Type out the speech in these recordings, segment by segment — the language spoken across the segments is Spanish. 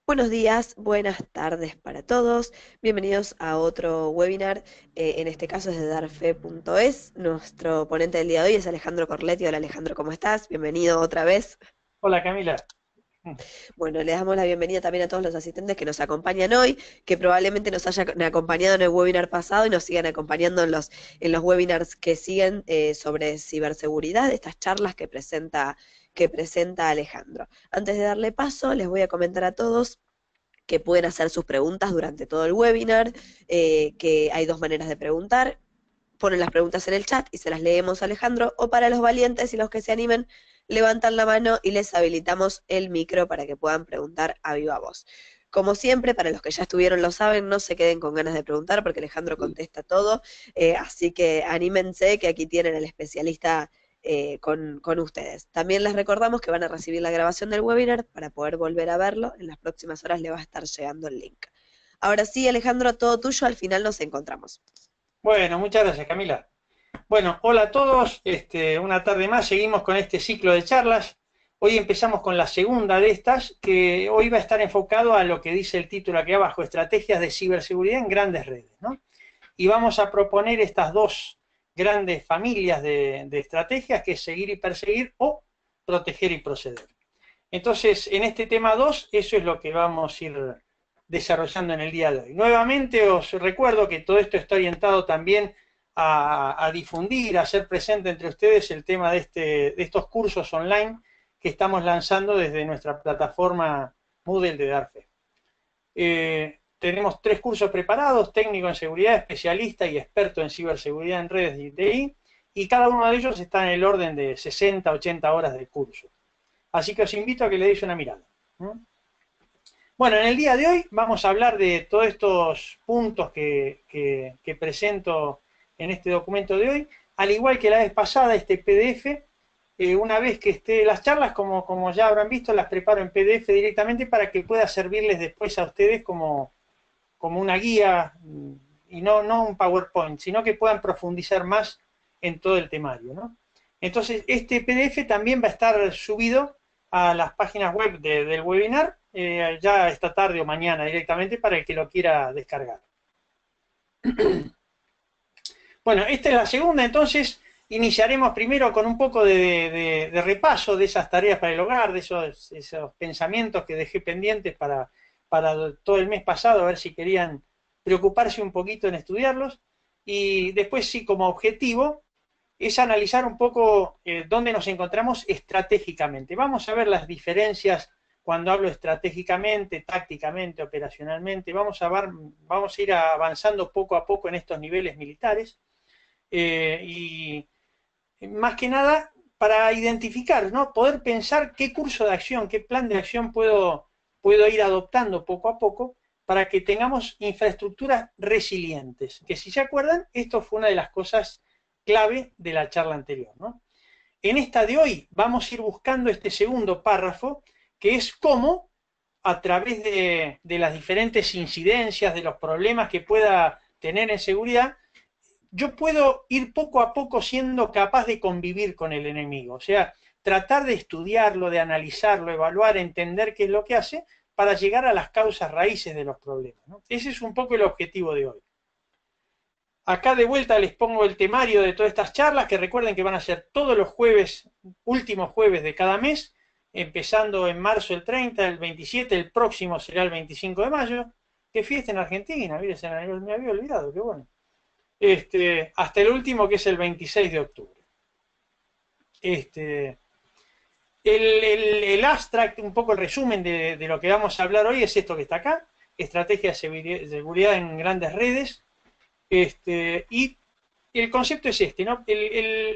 Buenos días, buenas tardes para todos. Bienvenidos a otro webinar, en este caso es de darfe.es. Nuestro ponente del día de hoy es Alejandro Corletti. Hola Alejandro, ¿cómo estás? Bienvenido otra vez. Hola Camila. Bueno, le damos la bienvenida también a todos los asistentes que nos acompañan hoy, que probablemente nos hayan acompañado en el webinar pasado y nos sigan acompañando en los webinars que siguen, sobre ciberseguridad, estas charlas que presenta Alejandro. Antes de darle paso, les voy a comentar a todos que pueden hacer sus preguntas durante todo el webinar, que hay dos maneras de preguntar. Ponen las preguntas en el chat y se las leemos a Alejandro, o para los valientes y los que se animen, levantan la mano y les habilitamos el micro para que puedan preguntar a viva voz. Como siempre, para los que ya estuvieron lo saben, no se queden con ganas de preguntar porque Alejandro contesta todo, así que anímense que aquí tienen al especialista, con ustedes. También les recordamos que van a recibir la grabación del webinar para poder volver a verlo. En las próximas horas le va a estar llegando el link. Ahora sí, Alejandro, todo tuyo, al final nos encontramos. Bueno, muchas gracias Camila. Bueno, hola a todos. Una tarde más seguimos con este ciclo de charlas. Hoy empezamos con la segunda de estas, que hoy va a estar enfocado a lo que dice el título aquí abajo, estrategias de ciberseguridad en grandes redes, ¿no? Y vamos a proponer estas dos grandes familias de estrategias, que es seguir y perseguir o proteger y proceder. Entonces, en este tema 2, eso es lo que vamos a ir desarrollando en el día de hoy. Nuevamente os recuerdo que todo esto está orientado también a difundir, a hacer presente entre ustedes el tema de estos cursos online que estamos lanzando desde nuestra plataforma Moodle de Darfe. Tenemos 3 cursos preparados: técnico en seguridad, especialista y experto en ciberseguridad en redes de TI, y cada uno de ellos está en el orden de 60, 80 horas de curso. Así que os invito a que le deis una mirada. Bueno, en el día de hoy vamos a hablar de todos estos puntos que presento en este documento de hoy. Al igual que la vez pasada, este PDF, una vez que esté las charlas, como ya habrán visto, las preparo en PDF directamente para que pueda servirles después a ustedes como una guía, y no un PowerPoint, sino que puedan profundizar más en todo el temario, ¿no? Entonces, este PDF también va a estar subido a las páginas web del webinar, ya esta tarde o mañana directamente, para el que lo quiera descargar. Bueno, esta es la segunda. Entonces iniciaremos primero con un poco de repaso de esas tareas para el hogar, de esos pensamientos que dejé pendientes para todo el mes pasado, a ver si querían preocuparse un poquito en estudiarlos. Y después, sí, como objetivo es analizar un poco dónde nos encontramos estratégicamente. Vamos a ver las diferencias cuando hablo estratégicamente, tácticamente, operacionalmente. Vamos a ir avanzando poco a poco en estos niveles militares, y más que nada para identificar, ¿no? Poder pensar qué curso de acción, qué plan de acción puedo ir adoptando poco a poco para que tengamos infraestructuras resilientes. Que, si se acuerdan, esto fue una de las cosas clave de la charla anterior, ¿no? En esta de hoy vamos a ir buscando este segundo párrafo, que es cómo, a través de las diferentes incidencias, de los problemas que pueda tener en seguridad, yo puedo ir poco a poco siendo capaz de convivir con el enemigo. O sea, tratar de estudiarlo, de analizarlo, evaluar, entender qué es lo que hace, para llegar a las causas raíces de los problemas, ¿no? Ese es un poco el objetivo de hoy. Acá de vuelta les pongo el temario de todas estas charlas, que recuerden que van a ser todos los jueves, últimos jueves de cada mes, empezando en marzo el 30, el 27, el próximo será el 25 de mayo. Qué fiesta en Argentina, mire, me había olvidado, qué bueno. Hasta el último, que es el 26 de octubre. Este, el abstract, un poco el resumen de lo que vamos a hablar hoy, es esto que está acá: estrategia de seguridad en grandes redes. Y el concepto es este, ¿no?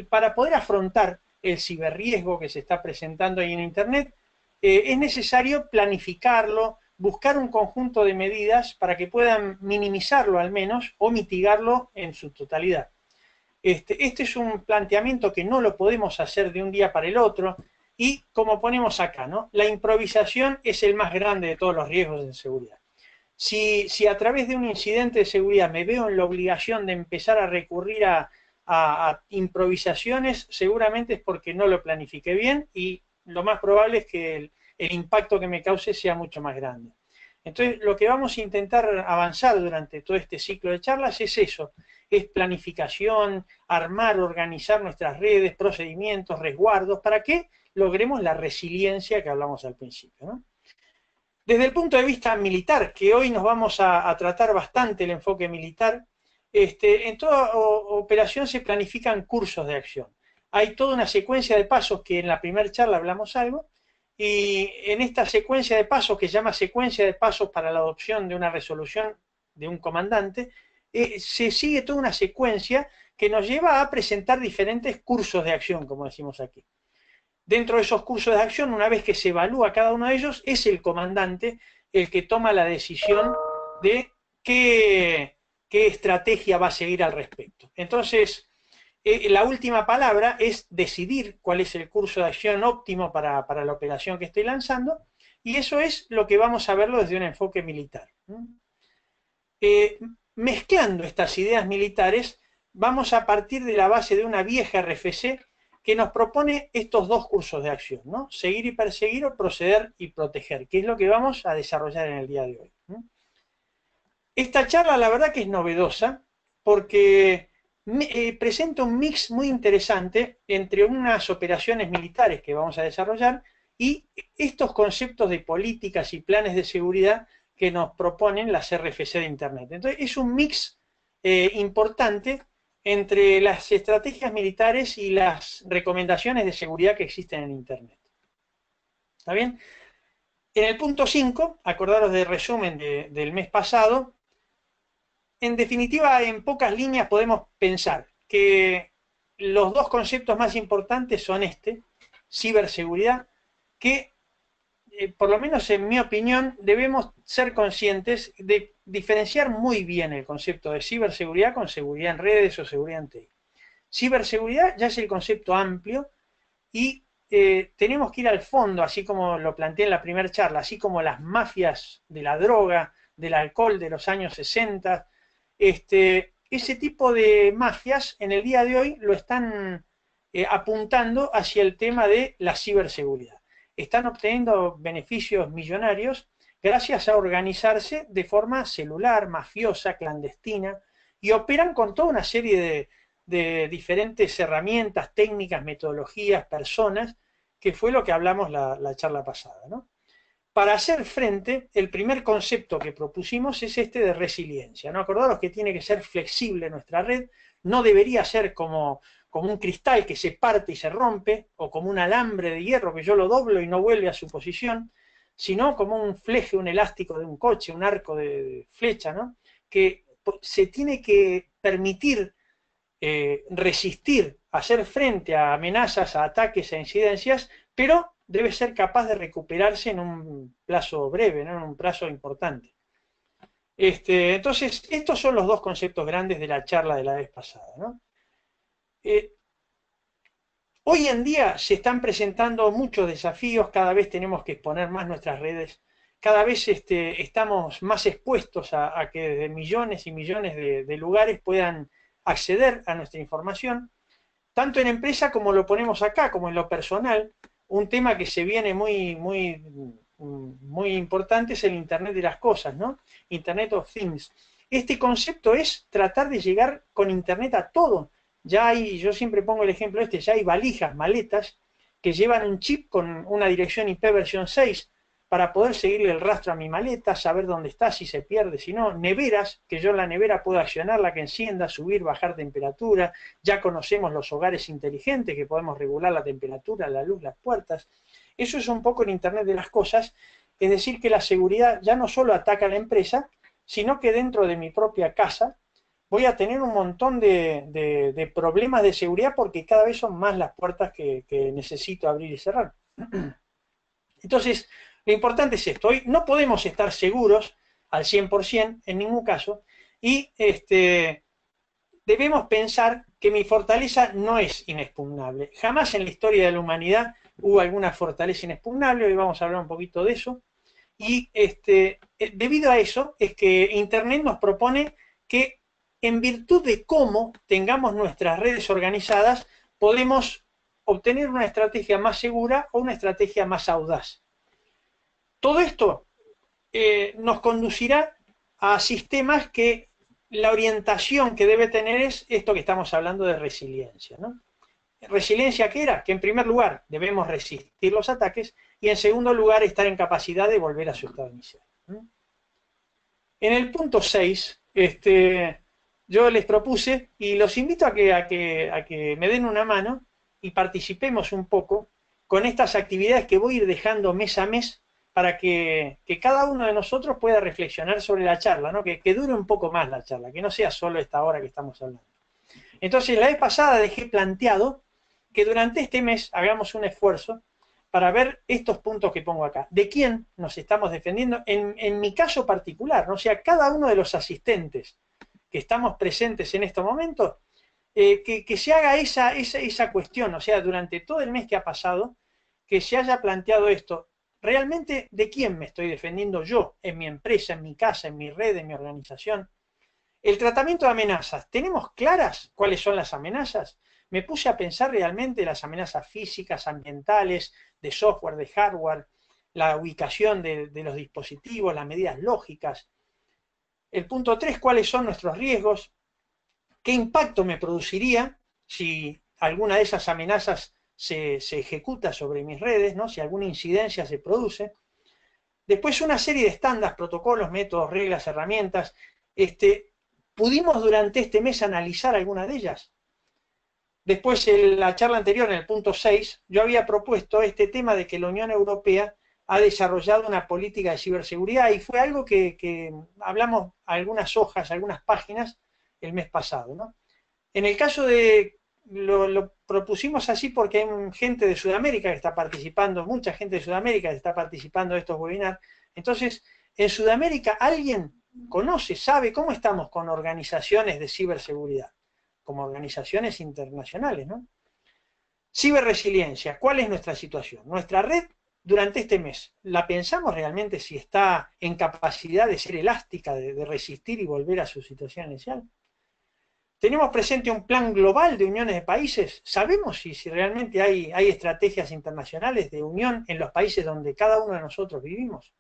Para poder afrontar el ciberriesgo que se está presentando ahí en Internet, es necesario planificarlo, buscar un conjunto de medidas para que puedan minimizarlo al menos, o mitigarlo en su totalidad. Este es un planteamiento que no lo podemos hacer de un día para el otro, y como ponemos acá, ¿no? La improvisación es el más grande de todos los riesgos de seguridad. Si a través de un incidente de seguridad me veo en la obligación de empezar a recurrir a improvisaciones, seguramente es porque no lo planifiqué bien, y lo más probable es que el impacto que me cause sea mucho más grande. Entonces, lo que vamos a intentar avanzar durante todo este ciclo de charlas es eso, es planificación, armar, organizar nuestras redes, procedimientos, resguardos, para que logremos la resiliencia que hablamos al principio, ¿no? Desde el punto de vista militar, que hoy nos vamos a tratar bastante el enfoque militar, en toda operación se planifican cursos de acción. Hay toda una secuencia de pasos que en la primera charla hablamos algo, y en esta secuencia de pasos, que se llama secuencia de pasos para la adopción de una resolución de un comandante, se sigue toda una secuencia que nos lleva a presentar diferentes cursos de acción, como decimos aquí. Dentro de esos cursos de acción, una vez que se evalúa cada uno de ellos, es el comandante el que toma la decisión de qué estrategia va a seguir al respecto. Entonces, la última palabra es decidir cuál es el curso de acción óptimo para la operación que estoy lanzando, y eso es lo que vamos a verlo desde un enfoque militar. Mezclando estas ideas militares, vamos a partir de la base de una vieja RFC que nos propone estos dos cursos de acción, ¿no? Seguir y perseguir o proceder y proteger, que es lo que vamos a desarrollar en el día de hoy. Esta charla, la verdad que es novedosa, porque presenta un mix muy interesante entre unas operaciones militares que vamos a desarrollar y estos conceptos de políticas y planes de seguridad que nos proponen las RFC de Internet. Entonces, es un mix importante entre las estrategias militares y las recomendaciones de seguridad que existen en Internet. ¿Está bien? En el punto 5, acordaros del resumen del mes pasado, en definitiva, en pocas líneas podemos pensar que los dos conceptos más importantes son ciberseguridad, que por lo menos en mi opinión debemos ser conscientes de diferenciar muy bien el concepto de ciberseguridad con seguridad en redes o seguridad en TI. Ciberseguridad ya es el concepto amplio y tenemos que ir al fondo, así como lo planteé en la primera charla, así como las mafias de la droga, del alcohol de los años 60, ese tipo de mafias en el día de hoy lo están apuntando hacia el tema de la ciberseguridad. Están obteniendo beneficios millonarios gracias a organizarse de forma celular, mafiosa, clandestina, y operan con toda una serie de diferentes herramientas, técnicas, metodologías, personas, que fue lo que hablamos la charla pasada, ¿no? Para hacer frente, el primer concepto que propusimos es este de resiliencia, ¿no? Acordaros que tiene que ser flexible nuestra red, no debería ser como un cristal que se parte y se rompe, o como un alambre de hierro que yo lo doblo y no vuelve a su posición, sino como un fleje, un elástico de un coche, un arco de flecha, ¿no? Que se tiene que permitir resistir, hacer frente a amenazas, a ataques, a incidencias, pero debe ser capaz de recuperarse en un plazo breve, ¿no? En un plazo importante. Entonces, estos son los dos conceptos grandes de la charla de la vez pasada, ¿no? Hoy en día se están presentando muchos desafíos, cada vez tenemos que exponer más nuestras redes, cada vez estamos más expuestos a que desde millones y millones de lugares puedan acceder a nuestra información, tanto en empresa como lo ponemos acá, como en lo personal. Un tema que se viene muy importante es el Internet de las cosas, ¿no? Internet of Things. Este concepto es tratar de llegar con Internet a todo. Ya hay, yo siempre pongo el ejemplo ya hay valijas, maletas, que llevan un chip con una dirección IP versión 6 para poder seguirle el rastro a mi maleta, saber dónde está, si se pierde, si no. Neveras, que yo en la nevera puedo accionarla, que encienda, subir, bajar temperatura. Ya conocemos los hogares inteligentes, que podemos regular la temperatura, la luz, las puertas. Eso es un poco el Internet de las cosas, es decir, que la seguridad ya no solo ataca a la empresa, sino que dentro de mi propia casa voy a tener un montón de problemas de seguridad porque cada vez son más las puertas que necesito abrir y cerrar. Entonces, lo importante es esto. Hoy no podemos estar seguros al 100% en ningún caso y debemos pensar que mi fortaleza no es inexpugnable. Jamás en la historia de la humanidad hubo alguna fortaleza inexpugnable. Hoy vamos a hablar un poquito de eso. Y debido a eso es que Internet nos propone que en virtud de cómo tengamos nuestras redes organizadas, podemos obtener una estrategia más segura o una estrategia más audaz. Todo esto nos conducirá a sistemas que la orientación que debe tener es esto que estamos hablando de resiliencia, ¿no? ¿Resiliencia qué era? Que en primer lugar debemos resistir los ataques y en segundo lugar estar en capacidad de volver a su estado inicial. En el punto 6, yo les propuse y los invito a que me den una mano y participemos un poco con estas actividades que voy a ir dejando mes a mes para que cada uno de nosotros pueda reflexionar sobre la charla, ¿no? Que dure un poco más la charla, que no sea solo esta hora que estamos hablando. Entonces, la vez pasada dejé planteado que durante este mes hagamos un esfuerzo para ver estos puntos que pongo acá. ¿De quién nos estamos defendiendo? En mi caso particular, ¿no? O sea, cada uno de los asistentes que estamos presentes en estos momentos, que se haga esa cuestión, o sea, durante todo el mes que ha pasado, que se haya planteado esto. ¿Realmente de quién me estoy defendiendo yo? En mi empresa, en mi casa, en mi red, en mi organización. El tratamiento de amenazas. ¿Tenemos claras cuáles son las amenazas? Me puse a pensar realmente las amenazas físicas, ambientales, de software, de hardware, la ubicación de los dispositivos, las medidas lógicas. El punto 3, ¿cuáles son nuestros riesgos? ¿Qué impacto me produciría si alguna de esas amenazas se ejecuta sobre mis redes, ¿no? Si alguna incidencia se produce? Después una serie de estándares, protocolos, métodos, reglas, herramientas. ¿Pudimos durante este mes analizar alguna de ellas? Después, en la charla anterior, en el punto 6, yo había propuesto este tema de que la Unión Europea ha desarrollado una política de ciberseguridad y fue algo que hablamos algunas hojas, algunas páginas el mes pasado, ¿no? En el caso de, lo propusimos así porque hay gente de Sudamérica que está participando, mucha gente de Sudamérica que está participando de estos webinars. Entonces, en Sudamérica, ¿alguien conoce, sabe cómo estamos con organizaciones de ciberseguridad? Como organizaciones internacionales, ¿no? Ciberresiliencia, ¿cuál es nuestra situación? Nuestra red durante este mes, ¿la pensamos realmente si está en capacidad de ser elástica, de resistir y volver a su situación inicial? ¿Tenemos presente un plan global de uniones de países? ¿Sabemos si realmente hay estrategias internacionales de unión en los países donde cada uno de nosotros vivimos?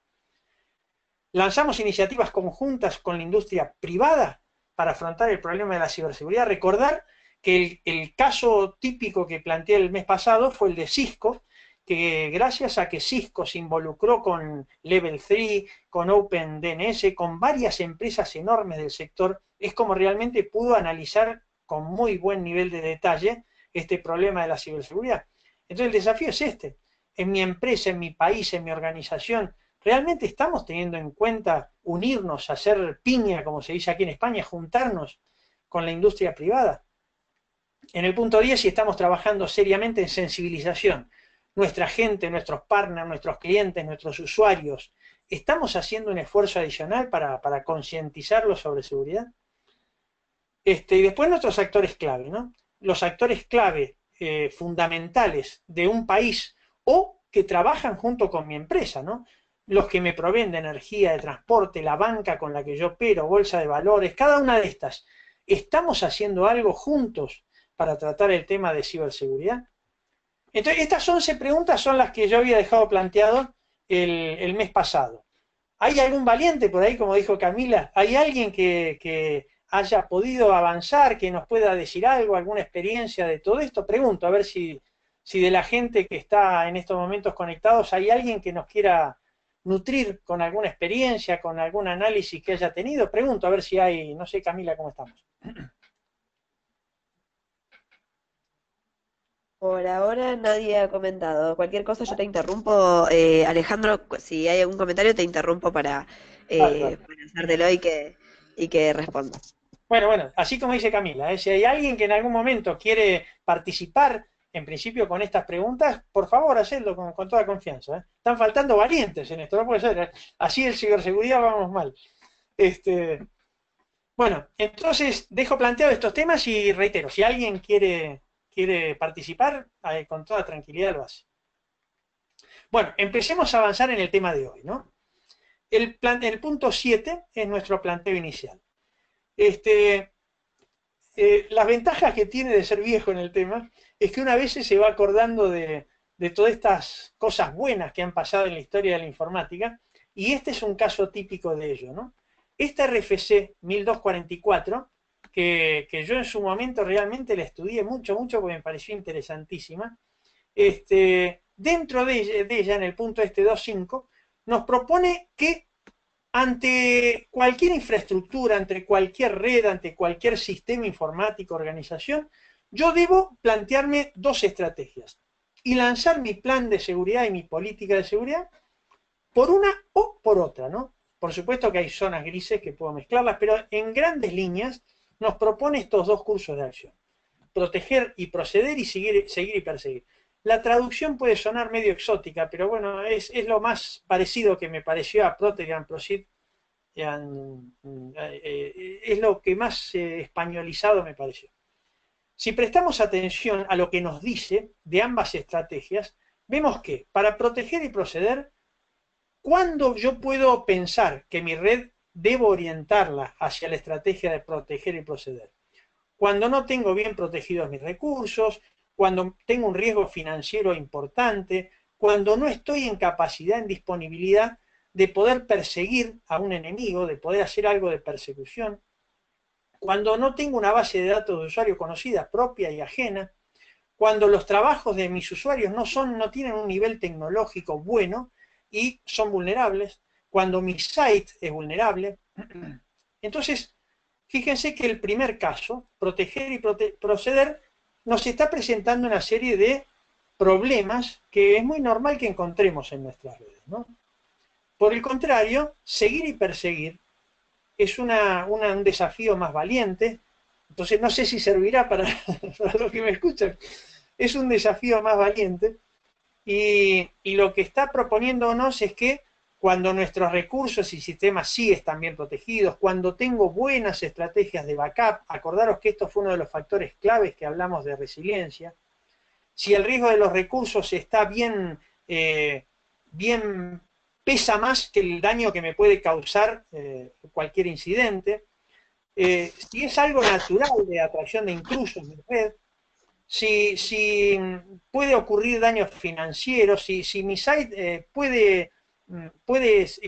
¿Lanzamos iniciativas conjuntas con la industria privada para afrontar el problema de la ciberseguridad? Recordar que el caso típico que planteé el mes pasado fue el de Cisco, que gracias a que Cisco se involucró con Level 3, con OpenDNS, con varias empresas enormes del sector, es como realmente pudo analizar con muy buen nivel de detalle este problema de la ciberseguridad. Entonces el desafío es este. En mi empresa, en mi país, en mi organización, ¿realmente estamos teniendo en cuenta unirnos, hacer piña, como se dice aquí en España, juntarnos con la industria privada? En el punto 10, si estamos trabajando seriamente en sensibilización, nuestra gente, nuestros partners, nuestros clientes, nuestros usuarios, ¿estamos haciendo un esfuerzo adicional para concientizarlos sobre seguridad? Y después nuestros actores clave, ¿no? Los actores clave fundamentales de un país o que trabajan junto con mi empresa, ¿no? Los que me proveen de energía, de transporte, la banca con la que yo opero, bolsa de valores, cada una de estas. ¿Estamos haciendo algo juntos para tratar el tema de ciberseguridad? Entonces, estas 11 preguntas son las que yo había dejado planteado el mes pasado. ¿Hay algún valiente por ahí, como dijo Camila? ¿Hay alguien que haya podido avanzar, que nos pueda decir algo, alguna experiencia de todo esto? Pregunto, a ver si de la gente que está en estos momentos conectados, hay alguien que nos quiera nutrir con alguna experiencia, con algún análisis que haya tenido. Pregunto, a ver si hay, no sé, Camila, ¿cómo estamos? Por ahora nadie ha comentado. Cualquier cosa yo te interrumpo, Alejandro, si hay algún comentario te interrumpo Vale. para hacértelo y que respondas. Bueno, así como dice Camila, si hay alguien que en algún momento quiere participar, en principio con estas preguntas, por favor, hacedlo con toda confianza. Están faltando valientes en esto, no puede ser. Así en ciberseguridad vamos mal. Bueno, entonces dejo planteado estos temas y reitero, si alguien quiere participar, con toda tranquilidad lo hace. Bueno, empecemos a avanzar en el tema de hoy, ¿no? El punto 7 es nuestro planteo inicial. Las ventajas que tiene de ser viejo en el tema es que una vez se va acordando de todas estas cosas buenas que han pasado en la historia de la informática Y este es un caso típico de ello, ¿no? Esta RFC 1244, que yo en su momento realmente la estudié mucho, mucho, porque me pareció interesantísima, dentro de ella, en el punto 2.5, nos propone que ante cualquier infraestructura, ante cualquier red, ante cualquier sistema informático, organización, yo debo plantearme dos estrategias y lanzar mi plan de seguridad y mi política de seguridad por una o por otra, ¿no? Por supuesto que hay zonas grises que puedo mezclarlas, pero en grandes líneas nos propone estos dos cursos de acción: proteger y proceder, y seguir y perseguir. La traducción puede sonar medio exótica, pero bueno, es lo más parecido que me pareció a Protege and Proceed. Es lo que más españolizado me pareció. Si prestamos atención a lo que nos dice de ambas estrategias, vemos que para proteger y proceder, ¿cuándo yo puedo pensar que mi red debo orientarla hacia la estrategia de proteger y proceder? Cuando no tengo bien protegidos mis recursos, cuando tengo un riesgo financiero importante, cuando no estoy en capacidad, en disponibilidad de poder perseguir a un enemigo, de poder hacer algo de persecución, cuando no tengo una base de datos de usuario conocida, propia y ajena, cuando los trabajos de mis usuarios no tienen un nivel tecnológico bueno y son vulnerables, cuando mi site es vulnerable. Entonces, fíjense que el primer caso, proteger y proceder, nos está presentando una serie de problemas que es muy normal que encontremos en nuestras redes, ¿no? Por el contrario, seguir y perseguir es un desafío más valiente. Entonces no sé si servirá para los que me escuchan. Es un desafío más valiente, y lo que está proponiéndonos es que cuando nuestros recursos y sistemas sí están bien protegidos, cuando tengo buenas estrategias de backup, acordaros que esto fue uno de los factores claves que hablamos de resiliencia, si el riesgo de los recursos está bien, pesa más que el daño que me puede causar cualquier incidente, si es algo natural de atracción de intrusos en red, si puede ocurrir daños financieros, si mi site puede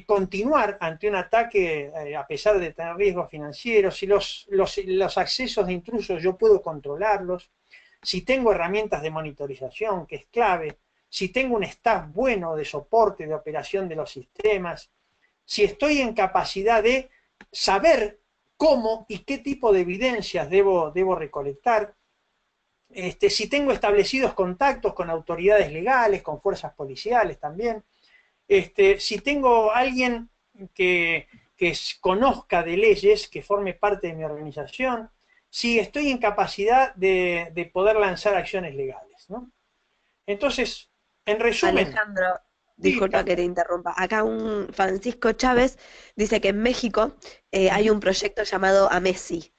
continuar ante un ataque a pesar de tener riesgos financieros, si los accesos de intrusos yo puedo controlarlos, si tengo herramientas de monitorización, que es clave, si tengo un staff bueno de soporte, de operación de los sistemas, si estoy en capacidad de saber cómo y qué tipo de evidencias debo recolectar, si tengo establecidos contactos con autoridades legales, con fuerzas policiales también, si tengo alguien que conozca de leyes, que forme parte de mi organización, si estoy en capacidad de poder lanzar acciones legales, ¿no? Entonces, en resumen, Alejandro, sí, disculpa que te interrumpa. Acá un Francisco Chávez dice que en México hay un proyecto llamado Amesi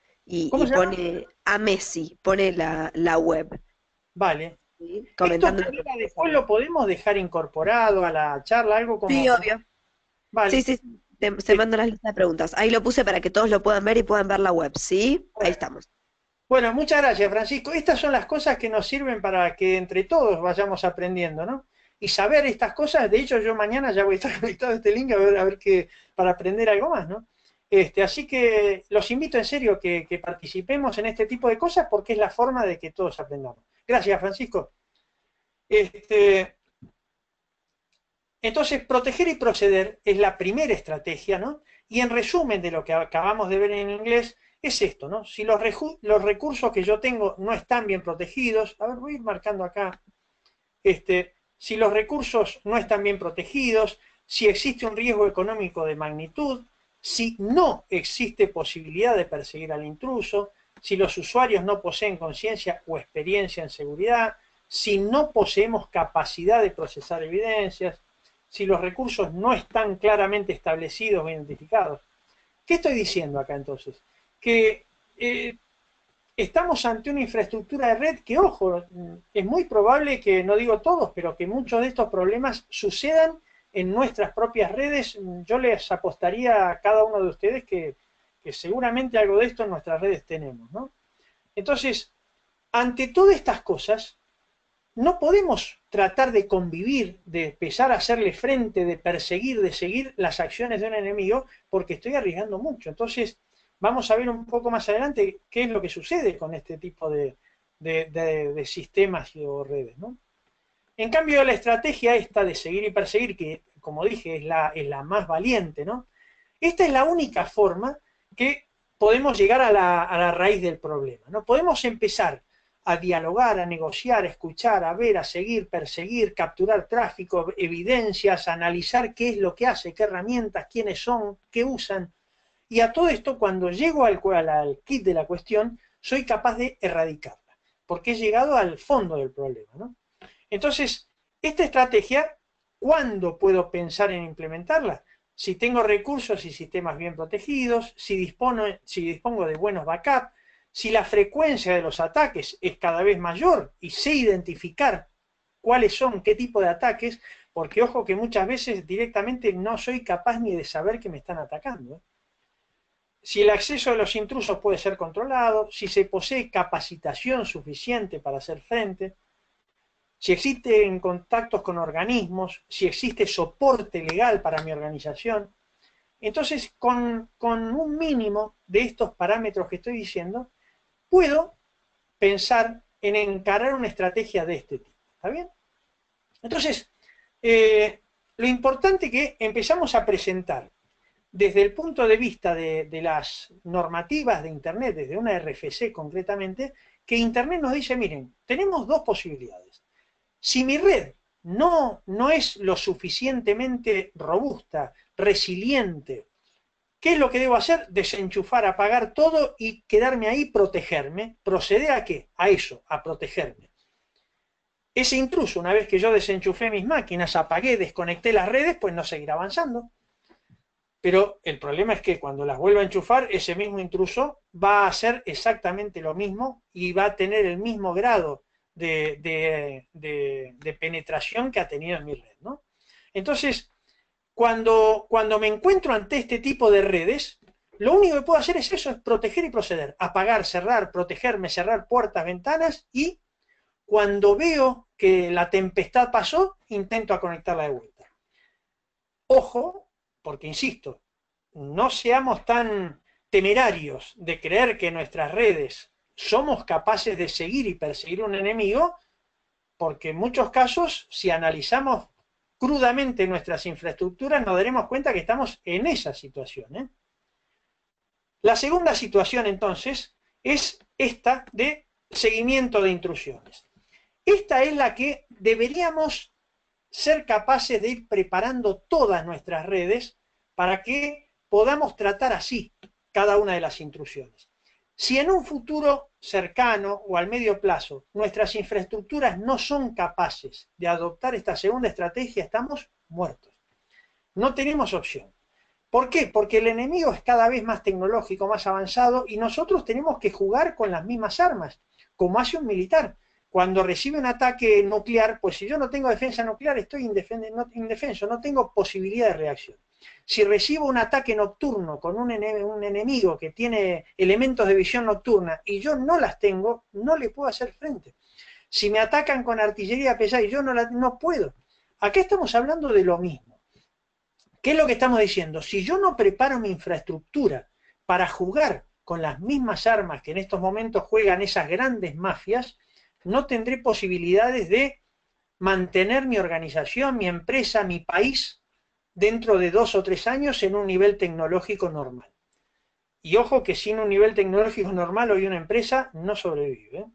¿cómo y se llama? pone Amesi, pone la web, Vale. ¿sí? Esto, Comentando lo que Camila, estamos después lo hablando. podemos dejar incorporado a la charla, algo Sí, como... obvio. Sí, Vale. sí, sí. Se mandan las listas de preguntas. Ahí lo puse para que todos lo puedan ver y puedan ver la web, ¿sí? Ahí estamos. Bueno, muchas gracias, Francisco. Estas son las cosas que nos sirven para que entre todos vayamos aprendiendo, ¿no? Y saber estas cosas. De hecho, yo mañana ya voy a estar conectado a este link a ver qué, para aprender algo más, ¿no? Así que los invito en serio que participemos en este tipo de cosas, porque es la forma de que todos aprendamos. Gracias, Francisco. Este, entonces, proteger y proceder es la primera estrategia, ¿no? Y en resumen de lo que acabamos de ver en inglés, es esto, ¿no? Si los recursos que yo tengo no están bien protegidos, a ver, voy a ir marcando acá, si los recursos no están bien protegidos, si existe un riesgo económico de magnitud, si no existe posibilidad de perseguir al intruso, si los usuarios no poseen conciencia o experiencia en seguridad, si no poseemos capacidad de procesar evidencias, si los recursos no están claramente establecidos o identificados. ¿Qué estoy diciendo acá entonces? Que estamos ante una infraestructura de red que, ojo, es muy probable que, no digo todos, pero que muchos de estos problemas sucedan en nuestras propias redes. Yo les apostaría a cada uno de ustedes que seguramente algo de esto en nuestras redes tenemos, ¿no? Entonces, ante todas estas cosas, no podemos tratar de convivir, de empezar a hacerle frente, de perseguir, de seguir las acciones de un enemigo, porque estoy arriesgando mucho. Entonces, vamos a ver un poco más adelante qué es lo que sucede con este tipo de sistemas o redes, ¿no? En cambio, la estrategia esta de seguir y perseguir, que como dije es la más valiente, ¿no? Esta es la única forma que podemos llegar a la raíz del problema, ¿no? Podemos empezar a dialogar, a negociar, a escuchar, a ver, a seguir, perseguir, capturar tráfico, evidencias, analizar qué es lo que hace, qué herramientas, quiénes son, qué usan. Y a todo esto, cuando llego al kit de la cuestión, soy capaz de erradicarla, porque he llegado al fondo del problema, ¿no? Entonces, esta estrategia, ¿cuándo puedo pensar en implementarla? Si tengo recursos y sistemas bien protegidos, si dispongo de buenos backups, si la frecuencia de los ataques es cada vez mayor y sé identificar cuáles son, qué tipo de ataques, porque ojo que muchas veces directamente no soy capaz ni de saber que me están atacando. Si el acceso de los intrusos puede ser controlado, si se posee capacitación suficiente para hacer frente, si existen contactos con organismos, si existe soporte legal para mi organización. Entonces, con un mínimo de estos parámetros que estoy diciendo, puedo pensar en encarar una estrategia de este tipo. ¿Está bien? Entonces, lo importante es que empezamos a presentar desde el punto de vista de las normativas de Internet, desde una RFC concretamente, que Internet nos dice, miren, tenemos dos posibilidades. Si mi red no es lo suficientemente robusta, resiliente, ¿qué es lo que debo hacer? Desenchufar, apagar todo y quedarme ahí, protegerme. ¿Proceder a qué? A eso, a protegerme. Ese intruso, una vez que yo desenchufé mis máquinas, apagué, desconecté las redes, pues no seguirá avanzando. Pero el problema es que cuando las vuelva a enchufar, ese mismo intruso va a hacer exactamente lo mismo y va a tener el mismo grado de penetración que ha tenido en mi red, ¿no? Entonces, cuando me encuentro ante este tipo de redes, lo único que puedo hacer es eso, es proteger y proceder. Apagar, cerrar, protegerme, cerrar puertas, ventanas, y cuando veo que la tempestad pasó, intento a conectarla de vuelta. Ojo, porque insisto, no seamos tan temerarios de creer que nuestras redes somos capaces de seguir y perseguir un enemigo, porque en muchos casos, si analizamos crudamente nuestras infraestructuras, nos daremos cuenta que estamos en esa situación, ¿eh? La segunda situación, entonces, es esta de seguimiento de intrusiones. Esta es la que deberíamos ser capaces de ir preparando todas nuestras redes para que podamos tratar así cada una de las intrusiones. Si en un futuro cercano o al medio plazo nuestras infraestructuras no son capaces de adoptar esta segunda estrategia, estamos muertos. No tenemos opción. ¿Por qué? Porque el enemigo es cada vez más tecnológico, más avanzado, y nosotros tenemos que jugar con las mismas armas, como hace un militar. Cuando recibe un ataque nuclear, pues si yo no tengo defensa nuclear, estoy indefenso, no tengo posibilidad de reacción. Si recibo un ataque nocturno con un enemigo que tiene elementos de visión nocturna y yo no las tengo, no le puedo hacer frente. Si me atacan con artillería pesada y yo no puedo. Acá estamos hablando de lo mismo. ¿Qué es lo que estamos diciendo? Si yo no preparo mi infraestructura para jugar con las mismas armas que en estos momentos juegan esas grandes mafias, no tendré posibilidades de mantener mi organización, mi empresa, mi país dentro de 2 o 3 años en un nivel tecnológico normal. Y ojo que sin un nivel tecnológico normal hoy una empresa no sobrevive, ¿eh?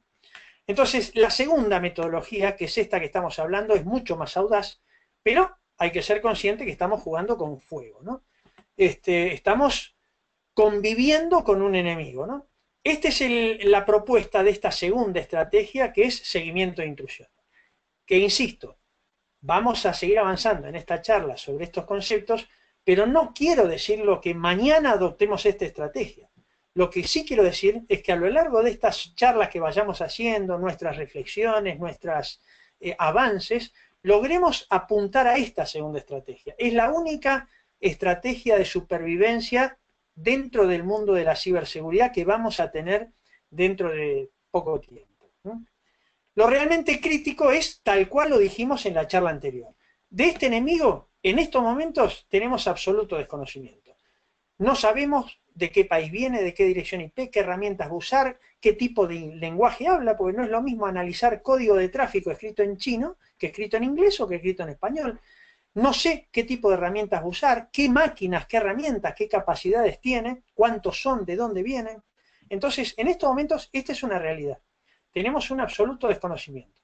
Entonces, la segunda metodología, que es esta que estamos hablando, es mucho más audaz, pero hay que ser consciente que estamos jugando con fuego, ¿no? Estamos conviviendo con un enemigo, ¿no? Esta es la propuesta de esta segunda estrategia, que es seguimiento de intrusión. Que insisto, vamos a seguir avanzando en esta charla sobre estos conceptos, pero no quiero decir lo que mañana adoptemos esta estrategia. Lo que sí quiero decir es que a lo largo de estas charlas que vayamos haciendo, nuestras reflexiones, nuestros avances, logremos apuntar a esta segunda estrategia. Es la única estrategia de supervivencia dentro del mundo de la ciberseguridad que vamos a tener dentro de poco tiempo, ¿no? Lo realmente crítico es tal cual lo dijimos en la charla anterior. De este enemigo, en estos momentos, tenemos absoluto desconocimiento. No sabemos de qué país viene, de qué dirección IP, qué herramientas va a usar, qué tipo de lenguaje habla, porque no es lo mismo analizar código de tráfico escrito en chino que escrito en inglés o que escrito en español. No sé qué tipo de herramientas va a usar, qué máquinas, qué herramientas, qué capacidades tiene, cuántos son, de dónde vienen. Entonces, en estos momentos, esta es una realidad. Tenemos un absoluto desconocimiento.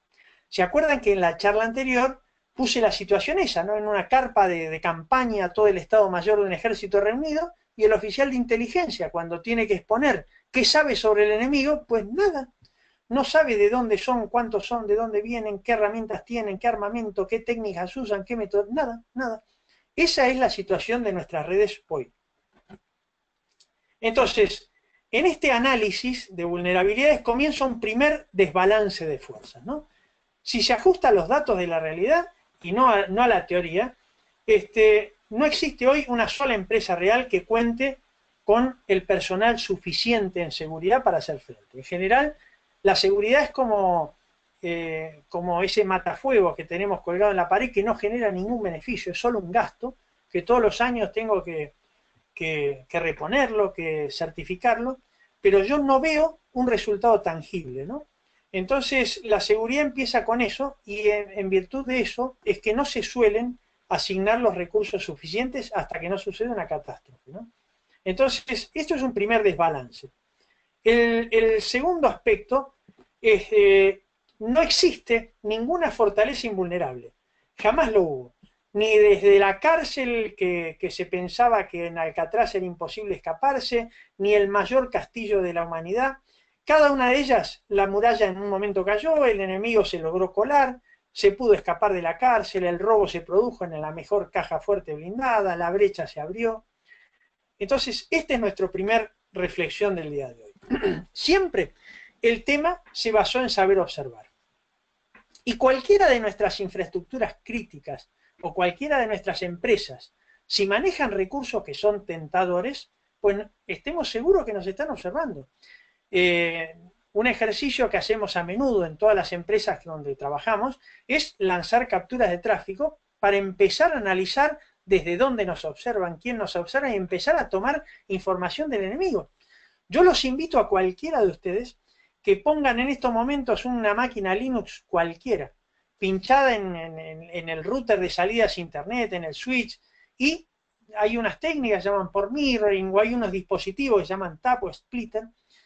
¿Se acuerdan que en la charla anterior puse la situación esa, ¿no? En una carpa de campaña, todo el Estado Mayor de un ejército reunido, y el oficial de inteligencia, cuando tiene que exponer qué sabe sobre el enemigo, pues nada, no sabe de dónde son, cuántos son, de dónde vienen, qué herramientas tienen, qué armamento, qué técnicas usan, qué métodos, nada, nada. Esa es la situación de nuestras redes hoy. Entonces, en este análisis de vulnerabilidades comienza un primer desbalance de fuerzas, ¿no? Si se ajusta a los datos de la realidad y no a la teoría, no existe hoy una sola empresa real que cuente con el personal suficiente en seguridad para hacer frente. En general, la seguridad es como ese matafuegos que tenemos colgado en la pared que no genera ningún beneficio, es solo un gasto que todos los años tengo que reponerlo, que certificarlo, pero yo no veo un resultado tangible, ¿no? Entonces, la seguridad empieza con eso y en virtud de eso es que no se suelen asignar los recursos suficientes hasta que no sucede una catástrofe, ¿no? Entonces, esto es un primer desbalance. El segundo aspecto es no existe ninguna fortaleza invulnerable. Jamás lo hubo. Ni desde la cárcel que se pensaba que en Alcatraz era imposible escaparse, ni el mayor castillo de la humanidad. Cada una de ellas, la muralla en un momento cayó, el enemigo se logró colar, se pudo escapar de la cárcel, el robo se produjo en la mejor caja fuerte blindada, la brecha se abrió. Entonces, esta es nuestra primera reflexión del día de hoy. Siempre el tema se basó en saber observar. Y cualquiera de nuestras infraestructuras críticas o cualquiera de nuestras empresas, si manejan recursos que son tentadores, pues estemos seguros que nos están observando. Un ejercicio que hacemos a menudo en todas las empresas donde trabajamos es lanzar capturas de tráfico para empezar a analizar desde dónde nos observan, quién nos observa y empezar a tomar información del enemigo. Yo los invito a cualquiera de ustedes que pongan en estos momentos una máquina Linux cualquiera, pinchada en el router de salidas a internet, en el switch, y hay unas técnicas que se llaman por mirroring, o hay unos dispositivos que se llaman tap o splitter,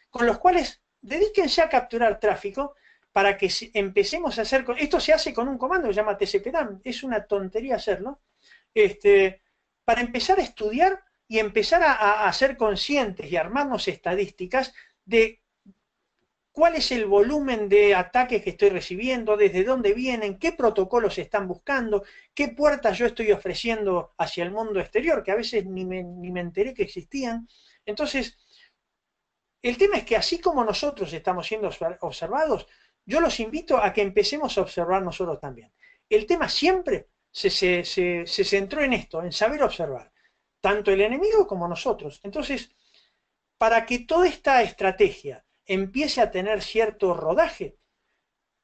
con los cuales dedíquense a capturar tráfico para que empecemos a hacer, esto se hace con un comando que se llama tcpdam, es una tontería hacerlo, para empezar a estudiar y empezar a ser conscientes y armarnos estadísticas de cuál es el volumen de ataques que estoy recibiendo, desde dónde vienen, qué protocolos están buscando, qué puertas yo estoy ofreciendo hacia el mundo exterior, que a veces ni me enteré que existían. Entonces, el tema es que así como nosotros estamos siendo observados, yo los invito a que empecemos a observar nosotros también. El tema siempre se centró en esto, en saber observar, tanto el enemigo como nosotros. Entonces, para que toda esta estrategia empiece a tener cierto rodaje,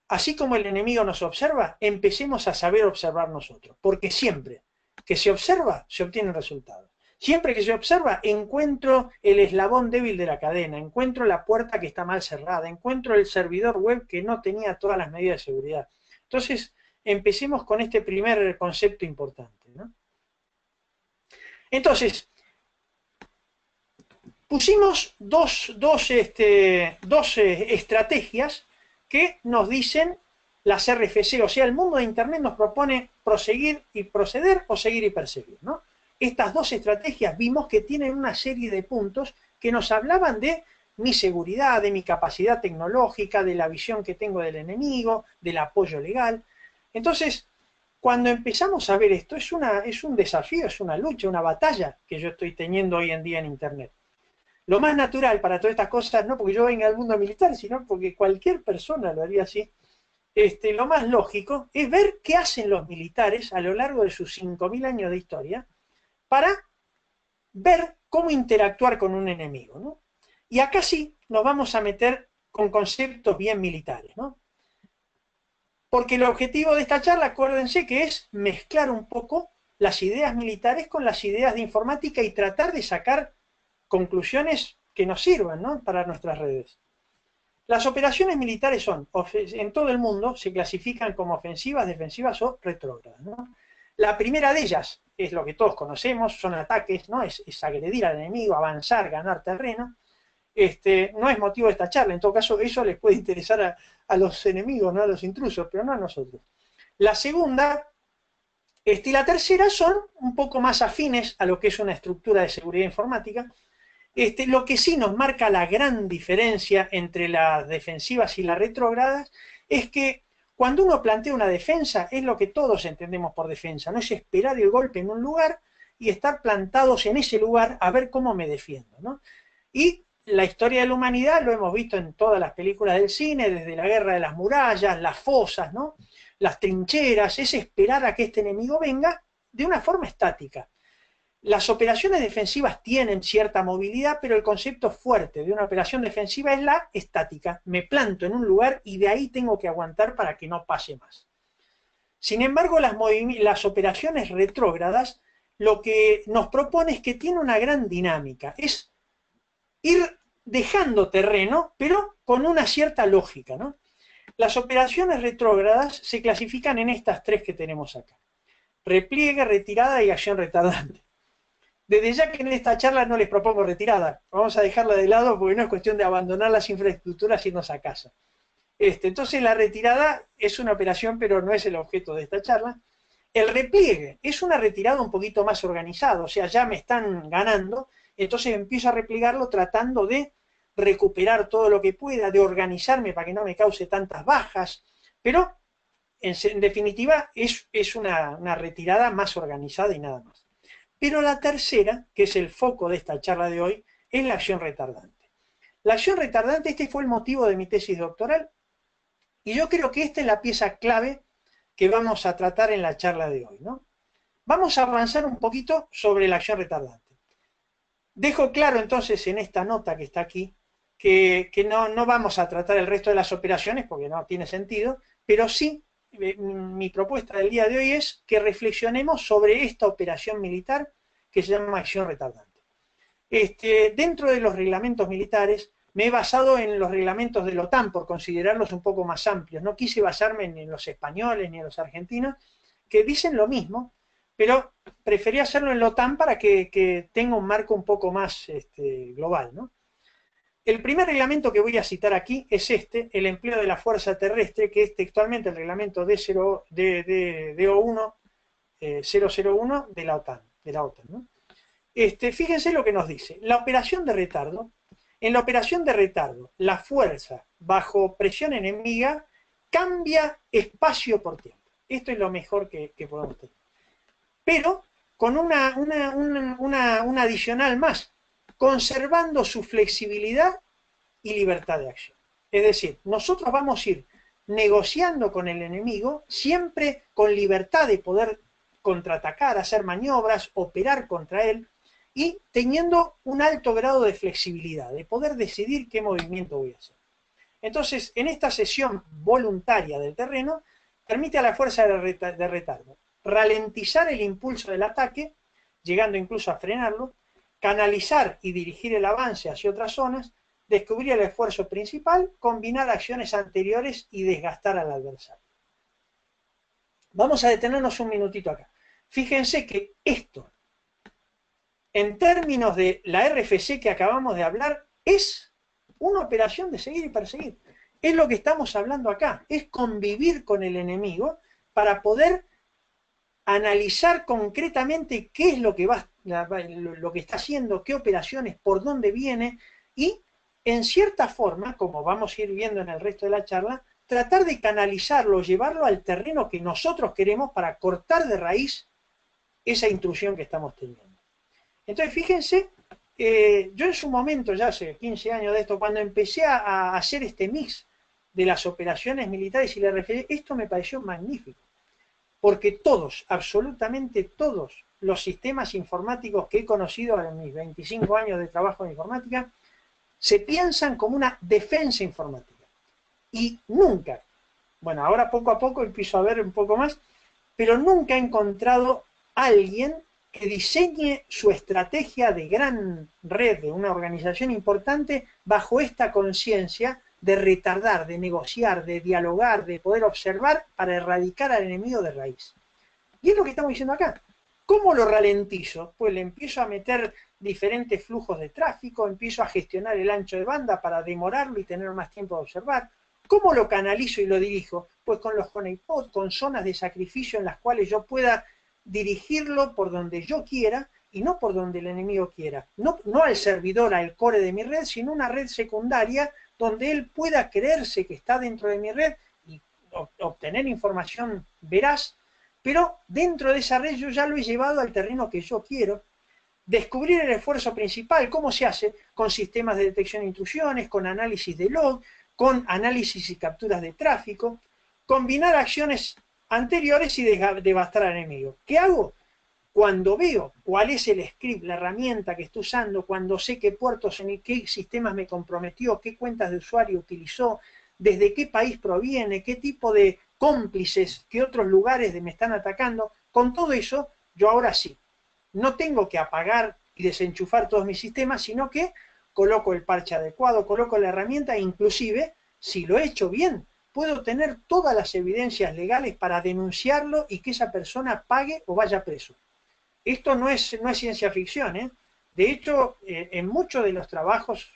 así como el enemigo nos observa, empecemos a saber observar nosotros, porque siempre que se observa, se obtienen resultados. Siempre que se observa, encuentro el eslabón débil de la cadena, encuentro la puerta que está mal cerrada, encuentro el servidor web que no tenía todas las medidas de seguridad. Entonces, empecemos con este primer concepto importante, ¿no? Entonces, pusimos dos estrategias que nos dicen las RFC, o sea, el mundo de Internet nos propone proseguir y proceder o seguir y perseguir, ¿no? Estas dos estrategias vimos que tienen una serie de puntos que nos hablaban de mi seguridad, de mi capacidad tecnológica, de la visión que tengo del enemigo, del apoyo legal. Entonces, cuando empezamos a ver esto, es un desafío, es una lucha, una batalla que yo estoy teniendo hoy en día en Internet. Lo más natural para todas estas cosas, no porque yo venga al mundo militar, sino porque cualquier persona lo haría así, lo más lógico es ver qué hacen los militares a lo largo de sus 5.000 años de historia para ver cómo interactuar con un enemigo, ¿no? Y acá sí nos vamos a meter con conceptos bien militares, ¿no? Porque el objetivo de esta charla, acuérdense que es mezclar un poco las ideas militares con las ideas de informática y tratar de sacar conclusiones que nos sirvan, ¿no?, para nuestras redes. Las operaciones militares en todo el mundo se clasifican como ofensivas, defensivas o retrógradas, ¿no? La primera de ellas es lo que todos conocemos, son ataques, ¿no? Es agredir al enemigo, avanzar, ganar terreno. No es motivo de esta charla, en todo caso eso les puede interesar a los enemigos, ¿no?, a los intrusos, pero no a nosotros. La segunda y la tercera son un poco más afines a lo que es una estructura de seguridad informática. Lo que sí nos marca la gran diferencia entre las defensivas y las retrógradas es que cuando uno plantea una defensa, es lo que todos entendemos por defensa, no es esperar el golpe en un lugar y estar plantados en ese lugar a ver cómo me defiendo, ¿no? Y la historia de la humanidad lo hemos visto en todas las películas del cine, desde la guerra de las murallas, las fosas, ¿no?, las trincheras, es esperar a que este enemigo venga de una forma estática. Las operaciones defensivas tienen cierta movilidad, pero el concepto fuerte de una operación defensiva es la estática. Me planto en un lugar y de ahí tengo que aguantar para que no pase más. Sin embargo, las operaciones retrógradas lo que nos propone es que tiene una gran dinámica. Es ir dejando terreno, pero con una cierta lógica, ¿no? Las operaciones retrógradas se clasifican en estas tres que tenemos acá: repliegue, retirada y acción retardante. Desde ya que en esta charla no les propongo retirada, vamos a dejarla de lado porque no es cuestión de abandonar las infraestructuras y irnos a casa. Entonces la retirada es una operación, pero no es el objeto de esta charla. El repliegue es una retirada un poquito más organizada, o sea, ya me están ganando, entonces empiezo a replegarlo tratando de recuperar todo lo que pueda, de organizarme para que no me cause tantas bajas, pero en definitiva es una retirada más organizada y nada más. Pero la tercera, que es el foco de esta charla de hoy, es la acción retardante. La acción retardante, este fue el motivo de mi tesis doctoral, y yo creo que esta es la pieza clave que vamos a tratar en la charla de hoy, ¿no? Vamos a avanzar un poquito sobre la acción retardante. Dejo claro entonces en esta nota que está aquí que no vamos a tratar el resto de las operaciones porque no tiene sentido, pero sí mi propuesta del día de hoy es que reflexionemos sobre esta operación militar que se llama acción retardante. Dentro de los reglamentos militares me he basado en los reglamentos de la OTAN por considerarlos un poco más amplios. No quise basarme ni en los españoles ni en los argentinos, que dicen lo mismo, pero preferí hacerlo en la OTAN para que tenga un marco un poco más global, ¿no? El primer reglamento que voy a citar aquí es el empleo de la fuerza terrestre, que es textualmente el reglamento DO1 001 de la OTAN, ¿no? Fíjense lo que nos dice. En la operación de retardo, la fuerza bajo presión enemiga cambia espacio por tiempo. Esto es lo mejor que podemos tener. Pero con una adicional más, conservando su flexibilidad y libertad de acción. Es decir, nosotros vamos a ir negociando con el enemigo, siempre con libertad de poder contraatacar, hacer maniobras, operar contra él, y teniendo un alto grado de flexibilidad, de poder decidir qué movimiento voy a hacer. Entonces, en esta cesión voluntaria del terreno, permite a la fuerza de retardo ralentizar el impulso del ataque, llegando incluso a frenarlo, canalizar y dirigir el avance hacia otras zonas, descubrir el esfuerzo principal, combinar acciones anteriores y desgastar al adversario. Vamos a detenernos un minutito acá. Fíjense que esto, en términos de la RFC que acabamos de hablar, es una operación de seguir y perseguir. Es lo que estamos hablando acá, es convivir con el enemigo para poder analizar concretamente qué es lo que está haciendo, qué operaciones, por dónde viene, y en cierta forma, como vamos a ir viendo en el resto de la charla, tratar de canalizarlo, llevarlo al terreno que nosotros queremos para cortar de raíz esa intrusión que estamos teniendo. Entonces, fíjense, yo en su momento, ya hace 15 años de esto, cuando empecé a hacer este mix de las operaciones militares y la RFC, esto me pareció magnífico. Porque todos, absolutamente todos, los sistemas informáticos que he conocido en mis 25 años de trabajo en informática, se piensan como una defensa informática. Y nunca, Bueno, ahora poco a poco empiezo a ver un poco más, pero nunca he encontrado a alguien que diseñe su estrategia de gran red, de una organización importante, bajo esta conciencia de retardar, de negociar, de dialogar, de poder observar para erradicar al enemigo de raíz. Y es lo que estamos diciendo acá. ¿Cómo lo ralentizo? Pues le empiezo a meter diferentes flujos de tráfico, empiezo a gestionar el ancho de banda para demorarlo y tener más tiempo de observar. ¿Cómo lo canalizo y lo dirijo? Pues con los honeypot, con zonas de sacrificio en las cuales yo pueda dirigirlo por donde yo quiera y no por donde el enemigo quiera. No al servidor, al core de mi red, sino una red secundaria donde él pueda creerse que está dentro de mi red y obtener información veraz, pero dentro de esa red yo ya lo he llevado al terreno que yo quiero. Descubrir el esfuerzo principal, ¿cómo se hace? Con sistemas de detección de intrusiones, con análisis de log, con análisis y capturas de tráfico, combinar acciones anteriores y devastar al enemigo. ¿Qué hago? Cuando veo cuál es el script, la herramienta que estoy usando, cuando sé qué puertos, en qué sistemas me comprometió, qué cuentas de usuario utilizó, desde qué país proviene, qué tipo de cómplices, qué otros lugares me están atacando, con todo eso, yo ahora sí, no tengo que apagar y desenchufar todos mis sistemas, sino que coloco el parche adecuado, coloco la herramienta e inclusive, si lo he hecho bien, puedo tener todas las evidencias legales para denunciarlo y que esa persona pague o vaya preso. Esto no es ciencia ficción, ¿eh? De hecho, en muchos de los trabajos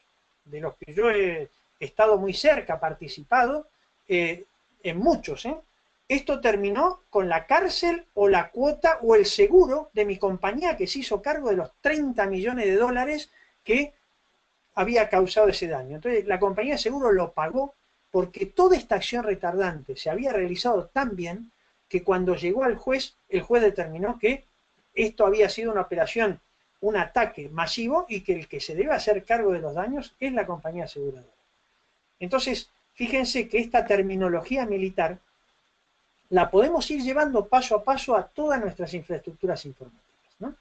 de los que yo he estado muy cerca, participado, en muchos, esto terminó con la cárcel o la cuota o el seguro de mi compañía que se hizo cargo de los 30 millones de dólares que había causado ese daño. Entonces, la compañía de seguro lo pagó porque toda esta acción retardante se había realizado tan bien que cuando llegó al juez, el juez determinó que esto había sido una operación, un ataque masivo y que el que se debe hacer cargo de los daños es la compañía aseguradora. Entonces, fíjense que esta terminología militar la podemos ir llevando paso a paso a todas nuestras infraestructuras informáticas, ¿no?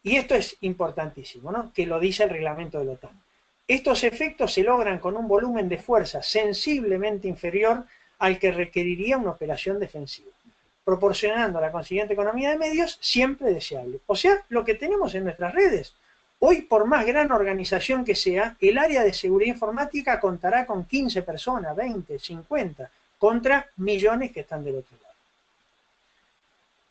Y esto es importantísimo, ¿no? Que lo dice el reglamento de la OTAN. Estos efectos se logran con un volumen de fuerza sensiblemente inferior al que requeriría una operación defensiva, proporcionando la consiguiente economía de medios siempre deseable. O sea, lo que tenemos en nuestras redes. Hoy, por más gran organización que sea, el área de seguridad informática contará con 15 personas, 20, 50, contra millones que están del otro lado.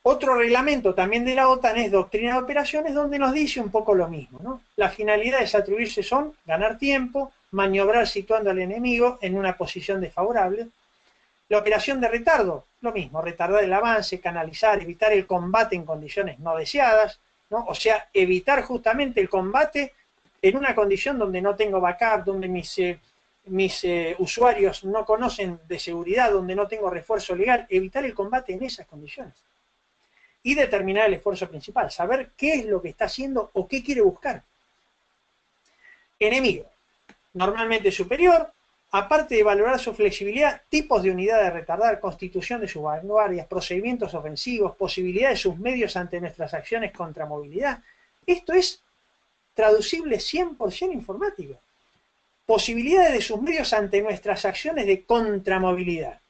Otro reglamento también de la OTAN es doctrina de operaciones, donde nos dice un poco lo mismo, ¿no? Las finalidades a atribuirse son ganar tiempo, maniobrar situando al enemigo en una posición desfavorable. La operación de retardo, lo mismo, retardar el avance, canalizar, evitar el combate en condiciones no deseadas, ¿no? O sea, evitar justamente el combate en una condición donde no tengo backup, donde mis usuarios no conocen de seguridad, donde no tengo refuerzo legal, evitar el combate en esas condiciones. Y determinar el esfuerzo principal, saber qué es lo que está haciendo o qué quiere buscar. Enemigo, normalmente superior, aparte de valorar su flexibilidad, tipos de unidad de retardar, constitución de sus vanguardias, procedimientos ofensivos, posibilidad de sus medios ante nuestras acciones contra movilidad. Esto es traducible 100% informático. Posibilidades de sus medios ante nuestras acciones de contramovilidad.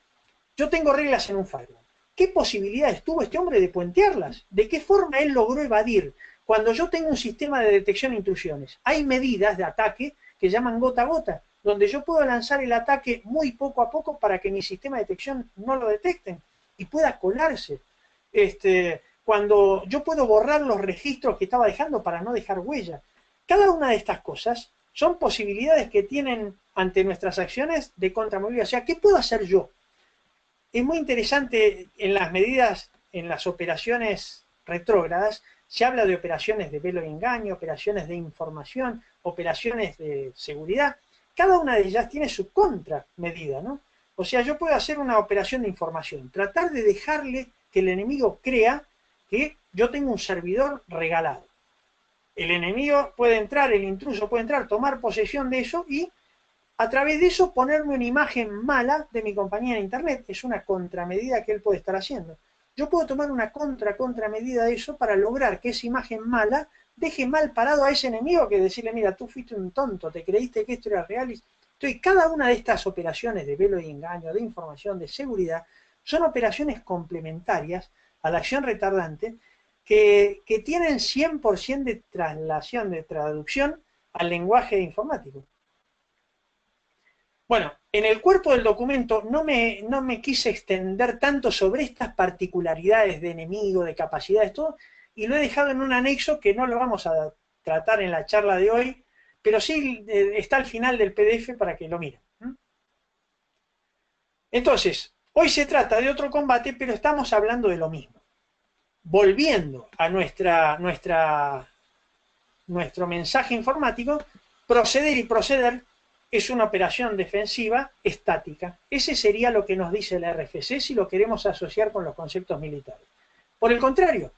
Yo tengo reglas en un firewall. ¿Qué posibilidades tuvo este hombre de puentearlas? ¿De qué forma él logró evadir? Cuando yo tengo un sistema de detección de intrusiones, hay medidas de ataque que llaman gota a gota, donde yo puedo lanzar el ataque muy poco a poco para que mi sistema de detección no lo detecten y pueda colarse. Cuando yo puedo borrar los registros que estaba dejando para no dejar huella. Cada una de estas cosas son posibilidades que tienen ante nuestras acciones de contramovilidad. O sea, ¿qué puedo hacer yo? Es muy interesante en las medidas, en las operaciones retrógradas, se habla de operaciones de velo y engaño, operaciones de información, operaciones de seguridad. Cada una de ellas tiene su contramedida, ¿no? O sea, yo puedo hacer una operación de información, tratar de dejarle que el enemigo crea que yo tengo un servidor regalado. El enemigo puede entrar, el intruso puede entrar, tomar posesión de eso y a través de eso ponerme una imagen mala de mi compañía en internet. Es una contramedida que él puede estar haciendo. Yo puedo tomar una contramedida de eso para lograr que esa imagen mala deje mal parado a ese enemigo, que decirle, mira, tú fuiste un tonto, te creíste que esto era real Entonces, cada una de estas operaciones de velo y engaño, de información, de seguridad, son operaciones complementarias a la acción retardante que tienen 100% de traslación, de traducción al lenguaje informático. Bueno, en el cuerpo del documento no me quise extender tanto sobre estas particularidades de enemigo, de capacidades, todo, y lo he dejado en un anexo que no lo vamos a tratar en la charla de hoy, pero sí está al final del PDF para que lo miren. Entonces, hoy se trata de otro combate, pero estamos hablando de lo mismo. Volviendo a nuestro mensaje informático, proceder y proceder es una operación defensiva estática. Ese sería lo que nos dice la RFC si lo queremos asociar con los conceptos militares. Por el contrario,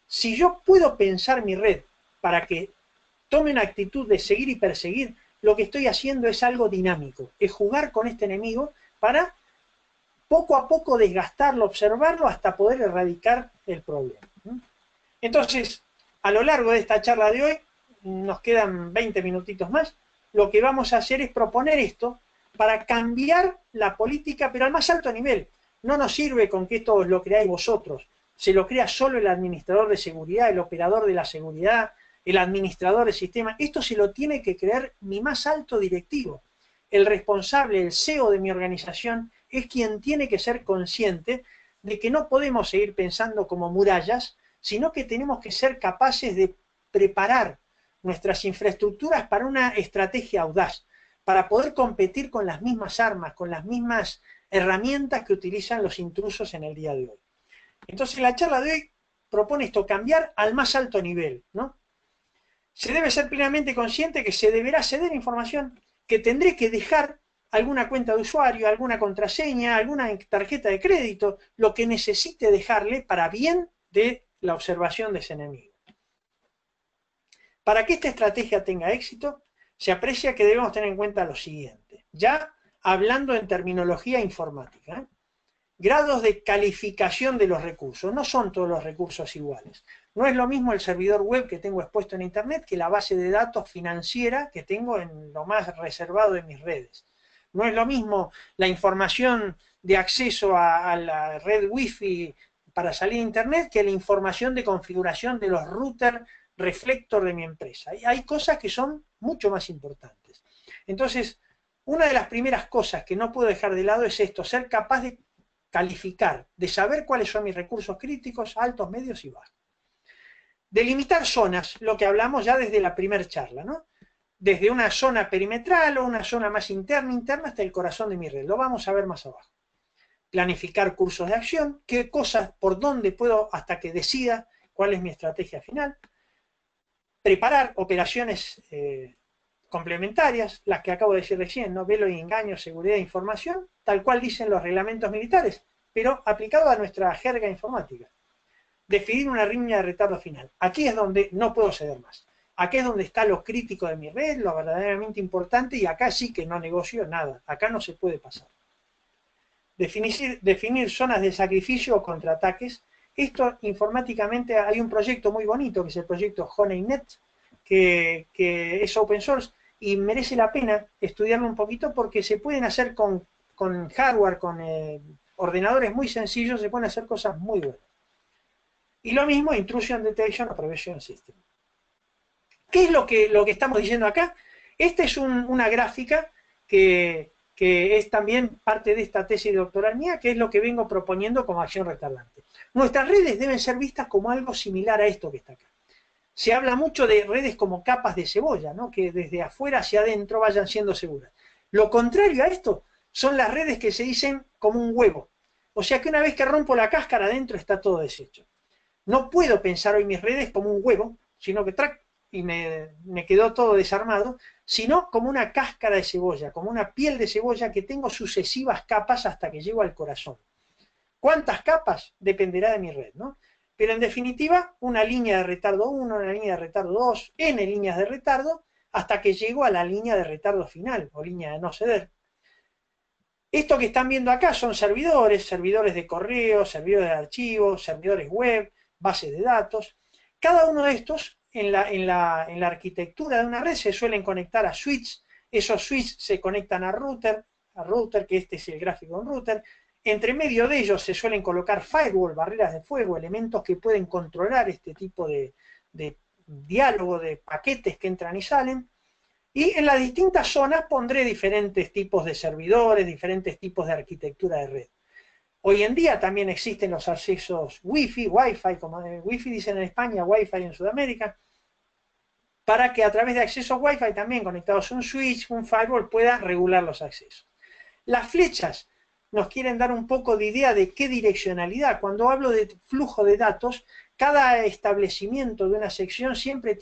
si yo puedo pensar mi red para que tome una actitud de seguir y perseguir, lo que estoy haciendo es algo dinámico, es jugar con este enemigo para poco a poco desgastarlo, observarlo, hasta poder erradicar el problema. Entonces, a lo largo de esta charla de hoy, nos quedan 20 minutitos más, lo que vamos a hacer es proponer esto para cambiar la política, pero al más alto nivel. No nos sirve con que esto lo creáis vosotros, se lo crea solo el administrador de seguridad, el operador de la seguridad, el administrador del sistema. Esto se lo tiene que creer mi más alto directivo. El responsable, el CEO de mi organización, es quien tiene que ser consciente de que no podemos seguir pensando como murallas, sino que tenemos que ser capaces de preparar nuestras infraestructuras para una estrategia audaz, para poder competir con las mismas armas, con las mismas herramientas que utilizan los intrusos en el día de hoy. Entonces la charla de hoy propone esto, cambiar al más alto nivel, ¿no? Se debe ser plenamente consciente que se deberá ceder información, que tendré que dejar alguna cuenta de usuario, alguna contraseña, alguna tarjeta de crédito, lo que necesite dejarle para bien de la observación de ese enemigo. Para que esta estrategia tenga éxito, se aprecia que debemos tener en cuenta lo siguiente, ya hablando en terminología informática, ¿eh? Grados de calificación de los recursos. No son todos los recursos iguales. No es lo mismo el servidor web que tengo expuesto en Internet que la base de datos financiera que tengo en lo más reservado de mis redes. No es lo mismo la información de acceso a la red Wi-Fi para salir a Internet que la información de configuración de los routers reflector de mi empresa. Hay cosas que son mucho más importantes. Entonces, una de las primeras cosas que no puedo dejar de lado es esto, ser capaz de calificar, de saber cuáles son mis recursos críticos, altos, medios y bajos. Delimitar zonas, lo que hablamos ya desde la primera charla, ¿no? Desde una zona perimetral o una zona más interna hasta el corazón de mi red. Lo vamos a ver más abajo. Planificar cursos de acción, qué cosas, por dónde puedo, hasta que decida cuál es mi estrategia final. Preparar operaciones complementarias, las que acabo de decir recién, ¿no? Velo y engaño, seguridad e información, tal cual dicen los reglamentos militares, pero aplicado a nuestra jerga informática. Definir una línea de retardo final. Aquí es donde no puedo ceder más. Aquí es donde está lo crítico de mi red, lo verdaderamente importante, y acá sí que no negocio nada. Acá no se puede pasar. Definir zonas de sacrificio o contraataques. Esto informáticamente hay un proyecto muy bonito, que es el proyecto HoneyNet, que es open source, y merece la pena estudiarlo un poquito porque se pueden hacer con hardware, con ordenadores muy sencillos, se pueden hacer cosas muy buenas. Y lo mismo, Intrusion Detection o Prevention System. ¿Qué es lo que estamos diciendo acá? Esta es una gráfica que es también parte de esta tesis doctoral mía, que es lo que vengo proponiendo como acción retardante. Nuestras redes deben ser vistas como algo similar a esto que está acá. Se habla mucho de redes como capas de cebolla, ¿no? Que desde afuera hacia adentro vayan siendo seguras. Lo contrario a esto son las redes que se dicen como un huevo. O sea que una vez que rompo la cáscara adentro está todo deshecho. No puedo pensar hoy mis redes como un huevo, sino que y me quedó todo desarmado, sino como una cáscara de cebolla, como una piel de cebolla que tengo sucesivas capas hasta que llego al corazón. ¿Cuántas capas? Dependerá de mi red, ¿no? Pero en definitiva, una línea de retardo 1, una línea de retardo 2, n líneas de retardo, hasta que llego a la línea de retardo final, o línea de no ceder. Esto que están viendo acá son servidores de correo, servidores de archivos, servidores web, bases de datos. Cada uno de estos, en la arquitectura de una red, se suelen conectar a switches. esos switches se conectan a router, que este es el gráfico de un router. Entre medio de ellos se suelen colocar firewall, barreras de fuego, elementos que pueden controlar este tipo de diálogo, de paquetes que entran y salen. Y en las distintas zonas pondré diferentes tipos de servidores, diferentes tipos de arquitectura de red. Hoy en día también existen los accesos Wi-Fi, como Wi-Fi dicen en España, Wi-Fi en Sudamérica, para que a través de accesos Wi-Fi también conectados a un switch, un firewall, pueda regular los accesos. Las flechas nos quieren dar un poco de idea de qué direccionalidad. Cuando hablo de flujo de datos, cada establecimiento de una sección siempre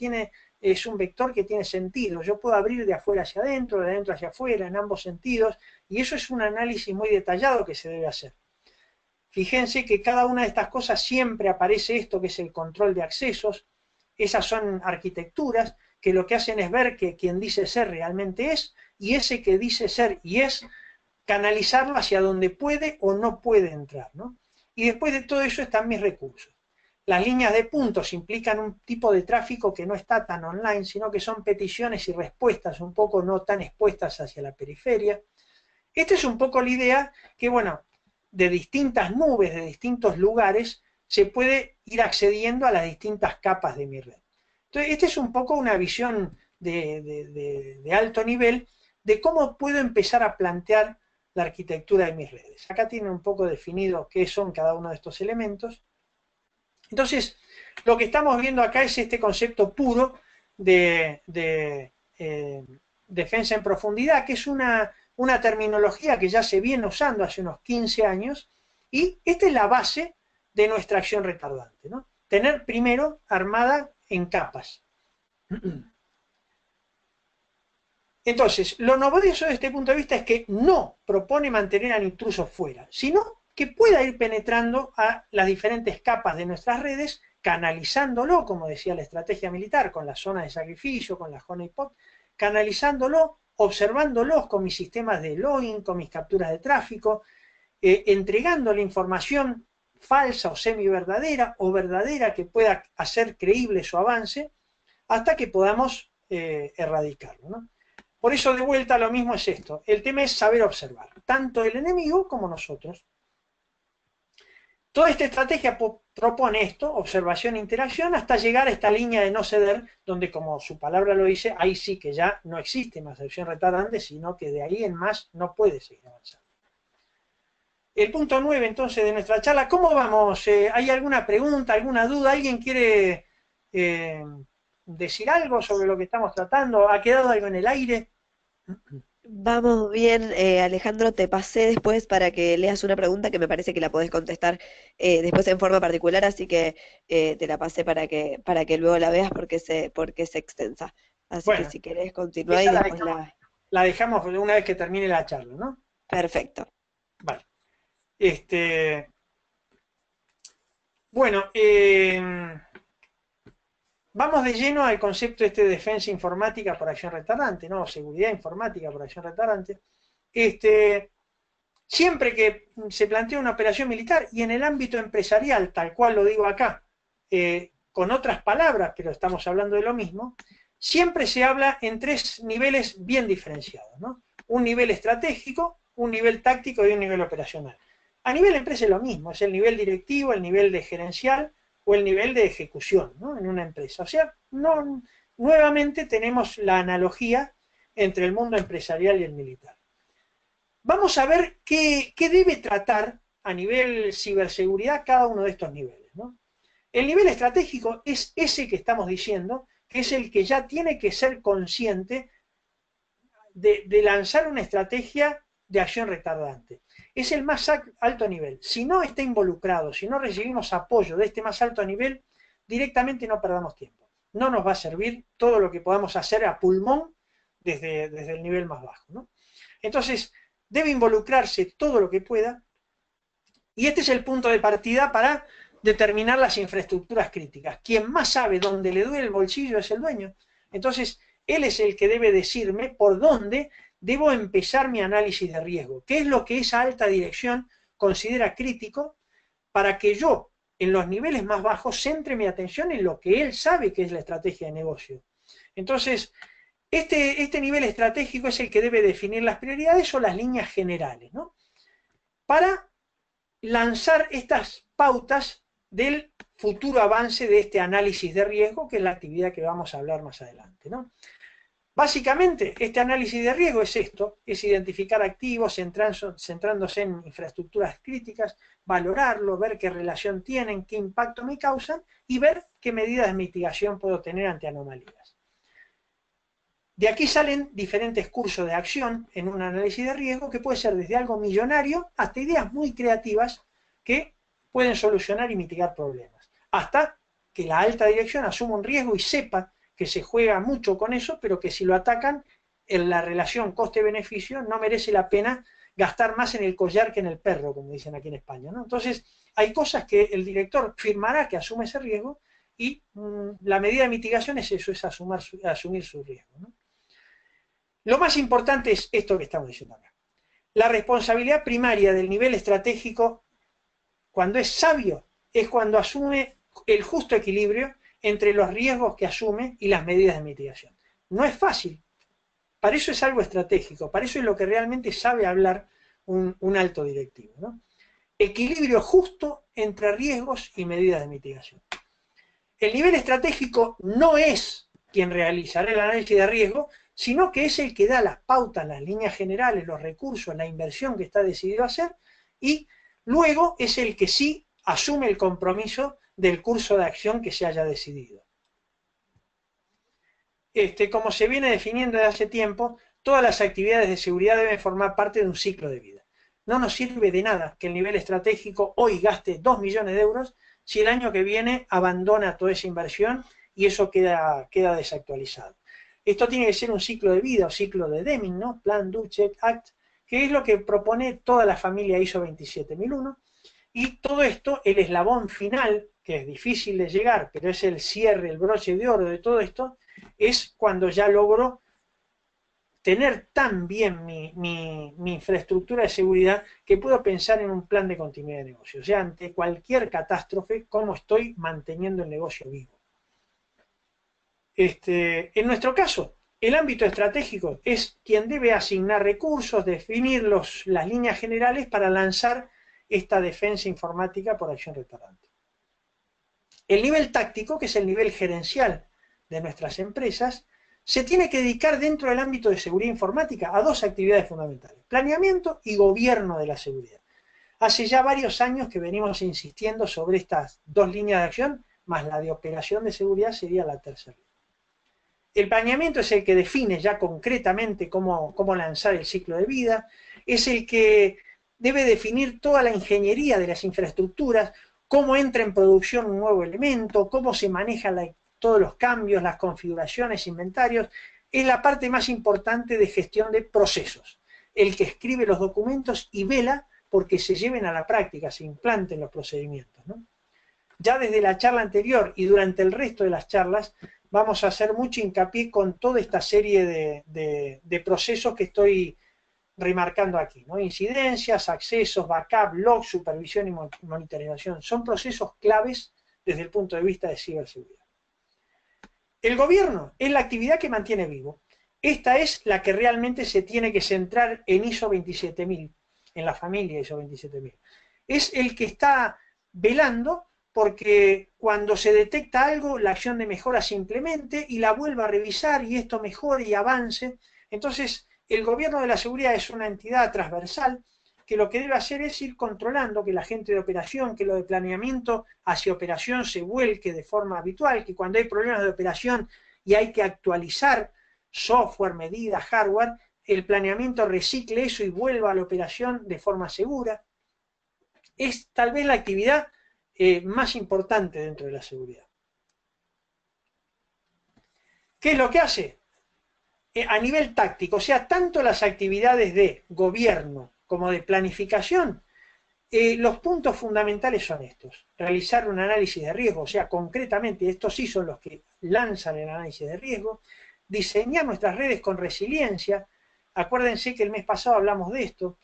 es un vector que tiene sentido. Yo puedo abrir de afuera hacia adentro, de adentro hacia afuera, en ambos sentidos, y eso es un análisis muy detallado que se debe hacer. Fíjense que cada una de estas cosas siempre aparece esto que es el control de accesos. Esas son arquitecturas que lo que hacen es ver que quien dice ser realmente es, y ese que dice ser y es, canalizarlo hacia donde puede o no puede entrar, ¿no? Y después de todo eso están mis recursos. Las líneas de puntos implican un tipo de tráfico que no está tan online, sino que son peticiones y respuestas un poco no tan expuestas hacia la periferia. Esta es un poco la idea que, bueno, de distintas nubes, de distintos lugares, se puede ir accediendo a las distintas capas de mi red. Entonces, esta es un poco una visión de alto nivel de cómo puedo empezar a plantear la arquitectura de mis redes. Acá tiene un poco definido qué son cada uno de estos elementos. Entonces, lo que estamos viendo acá es este concepto puro de defensa en profundidad, que es una terminología que ya se viene usando hace unos 15 años, y esta es la base de nuestra acción retardante, ¿no? Tener primero armada en capas. Entonces, lo novedoso de este punto de vista es que no propone mantener al intruso fuera, sino que pueda ir penetrando a las diferentes capas de nuestras redes, canalizándolo, como decía la estrategia militar, con la zona de sacrificio, con la honeypot, canalizándolo, observándolos con mis sistemas de logging, con mis capturas de tráfico, entregándole información falsa o semi-verdadera o verdadera que pueda hacer creíble su avance, hasta que podamos erradicarlo, ¿no? Por eso, de vuelta, lo mismo es esto. El tema es saber observar, tanto el enemigo como nosotros. Toda esta estrategia propone esto, observación e interacción, hasta llegar a esta línea de no ceder, donde, como su palabra lo dice, ahí sí que ya no existe más acción retardante, sino que de ahí en más no puede seguir avanzando. El punto 9, entonces, de nuestra charla, ¿cómo vamos? ¿Hay alguna pregunta, alguna duda? ¿Alguien quiere decir algo sobre lo que estamos tratando? ¿Ha quedado algo en el aire? Vamos bien, Alejandro, te pasé después para que leas una pregunta que me parece que la podés contestar después en forma particular, así que te la pasé para que luego la veas porque es extensa. Así que Bueno, si querés continuar y esa después la... la dejamos una vez que termine la charla, ¿no? Perfecto. Vale. Bueno, vamos de lleno al concepto de defensa informática por acción retardante, ¿no? Seguridad informática por acción retardante. Siempre que se plantea una operación militar y en el ámbito empresarial, tal cual lo digo acá, con otras palabras, pero estamos hablando de lo mismo, siempre se habla en tres niveles bien diferenciados, ¿no? Un nivel estratégico, un nivel táctico y un nivel operacional. A nivel empresa es lo mismo, es el nivel directivo, el nivel de gerencial o el nivel de ejecución, ¿no? En una empresa. O sea, nuevamente tenemos la analogía entre el mundo empresarial y el militar. Vamos a ver qué debe tratar a nivel ciberseguridad cada uno de estos niveles, ¿no? El nivel estratégico es ese que estamos diciendo, que es el que ya tiene que ser consciente de lanzar una estrategia de acción retardante. Es el más alto nivel. Si no está involucrado, si no recibimos apoyo de este más alto nivel, directamente no perdamos tiempo. No nos va a servir todo lo que podamos hacer a pulmón desde el nivel más bajo, ¿no? Entonces, debe involucrarse todo lo que pueda, y este es el punto de partida para determinar las infraestructuras críticas. Quien más sabe dónde le duele el bolsillo es el dueño. Entonces, él es el que debe decirme por dónde debo empezar mi análisis de riesgo, qué es lo que esa alta dirección considera crítico, para que yo, en los niveles más bajos, centre mi atención en lo que él sabe que es la estrategia de negocio. Entonces, Este nivel estratégico es el que debe definir las prioridades o las líneas generales, ¿no? Para lanzar estas pautas del futuro avance de este análisis de riesgo, que es la actividad que vamos a hablar más adelante, ¿no? Básicamente, este análisis de riesgo es esto, es identificar activos centrándose en infraestructuras críticas, valorarlo, ver qué relación tienen, qué impacto me causan y ver qué medidas de mitigación puedo tener ante anomalías. De aquí salen diferentes cursos de acción en un análisis de riesgo que puede ser desde algo millonario hasta ideas muy creativas que pueden solucionar y mitigar problemas. Hasta que la alta dirección asuma un riesgo y sepa que se juega mucho con eso, pero que si lo atacan, en la relación coste-beneficio no merece la pena gastar más en el collar que en el perro, como dicen aquí en España, ¿no? Entonces, hay cosas que el director firmará que asume ese riesgo y la medida de mitigación es eso, es asumir su riesgo, ¿no? Lo más importante es esto que estamos diciendo acá. La responsabilidad primaria del nivel estratégico, cuando es sabio, es cuando asume el justo equilibrio entre los riesgos que asume y las medidas de mitigación. No es fácil, para eso es algo estratégico, para eso es lo que realmente sabe hablar un alto directivo, ¿no? Equilibrio justo entre riesgos y medidas de mitigación. El nivel estratégico no es quien realizará el análisis de riesgo, sino que es el que da las pautas, las líneas generales, los recursos, la inversión que está decidido a hacer, y luego es el que sí asume el compromiso del curso de acción que se haya decidido. Como se viene definiendo desde hace tiempo, todas las actividades de seguridad deben formar parte de un ciclo de vida. No nos sirve de nada que el nivel estratégico hoy gaste 2 millones de euros si el año que viene abandona toda esa inversión y eso queda desactualizado. Esto tiene que ser un ciclo de vida, o ciclo de Deming, ¿no? Plan, Do, Check, Act, que es lo que propone toda la familia ISO 27001, y todo esto, el eslabón final, que es difícil de llegar, pero es el cierre, el broche de oro de todo esto, es cuando ya logro tener tan bien mi infraestructura de seguridad que puedo pensar en un plan de continuidad de negocio. O sea, ante cualquier catástrofe, cómo estoy manteniendo el negocio vivo. En nuestro caso, el ámbito estratégico es quien debe asignar recursos, definir las líneas generales para lanzar esta defensa informática por acción retardante. El nivel táctico, que es el nivel gerencial de nuestras empresas, se tiene que dedicar dentro del ámbito de seguridad informática a dos actividades fundamentales: planeamiento y gobierno de la seguridad. Hace ya varios años que venimos insistiendo sobre estas dos líneas de acción, más la de operación de seguridad sería la tercera. El planeamiento es el que define ya concretamente cómo lanzar el ciclo de vida, es el que debe definir toda la ingeniería de las infraestructuras, cómo entra en producción un nuevo elemento, cómo se manejan todos los cambios, las configuraciones, inventarios. Es la parte más importante de gestión de procesos, el que escribe los documentos y vela porque se lleven a la práctica, se implanten los procedimientos, ¿no? Ya desde la charla anterior y durante el resto de las charlas vamos a hacer mucho hincapié con toda esta serie de procesos que estoy remarcando aquí, ¿no? Incidencias, accesos, backup, log, supervisión y monitorización. Son procesos claves desde el punto de vista de ciberseguridad. El gobierno es la actividad que mantiene vivo. Esta es la que realmente se tiene que centrar en ISO 27000, en la familia ISO 27000. Es el que está velando porque cuando se detecta algo, la acción de mejora se implemente y la vuelva a revisar y esto mejore y avance. Entonces, el gobierno de la seguridad es una entidad transversal que lo que debe hacer es ir controlando que la gente de operación, que lo de planeamiento hacia operación se vuelque de forma habitual, que cuando hay problemas de operación y hay que actualizar software, medidas, hardware, el planeamiento recicle eso y vuelva a la operación de forma segura. Es tal vez la actividad más importante dentro de la seguridad. ¿Qué es lo que hace? A nivel táctico, o sea, tanto las actividades de gobierno como de planificación, los puntos fundamentales son estos: realizar un análisis de riesgo, o sea, concretamente estos sí son los que lanzan el análisis de riesgo, diseñar nuestras redes con resiliencia. Acuérdense que el mes pasado hablamos de esto.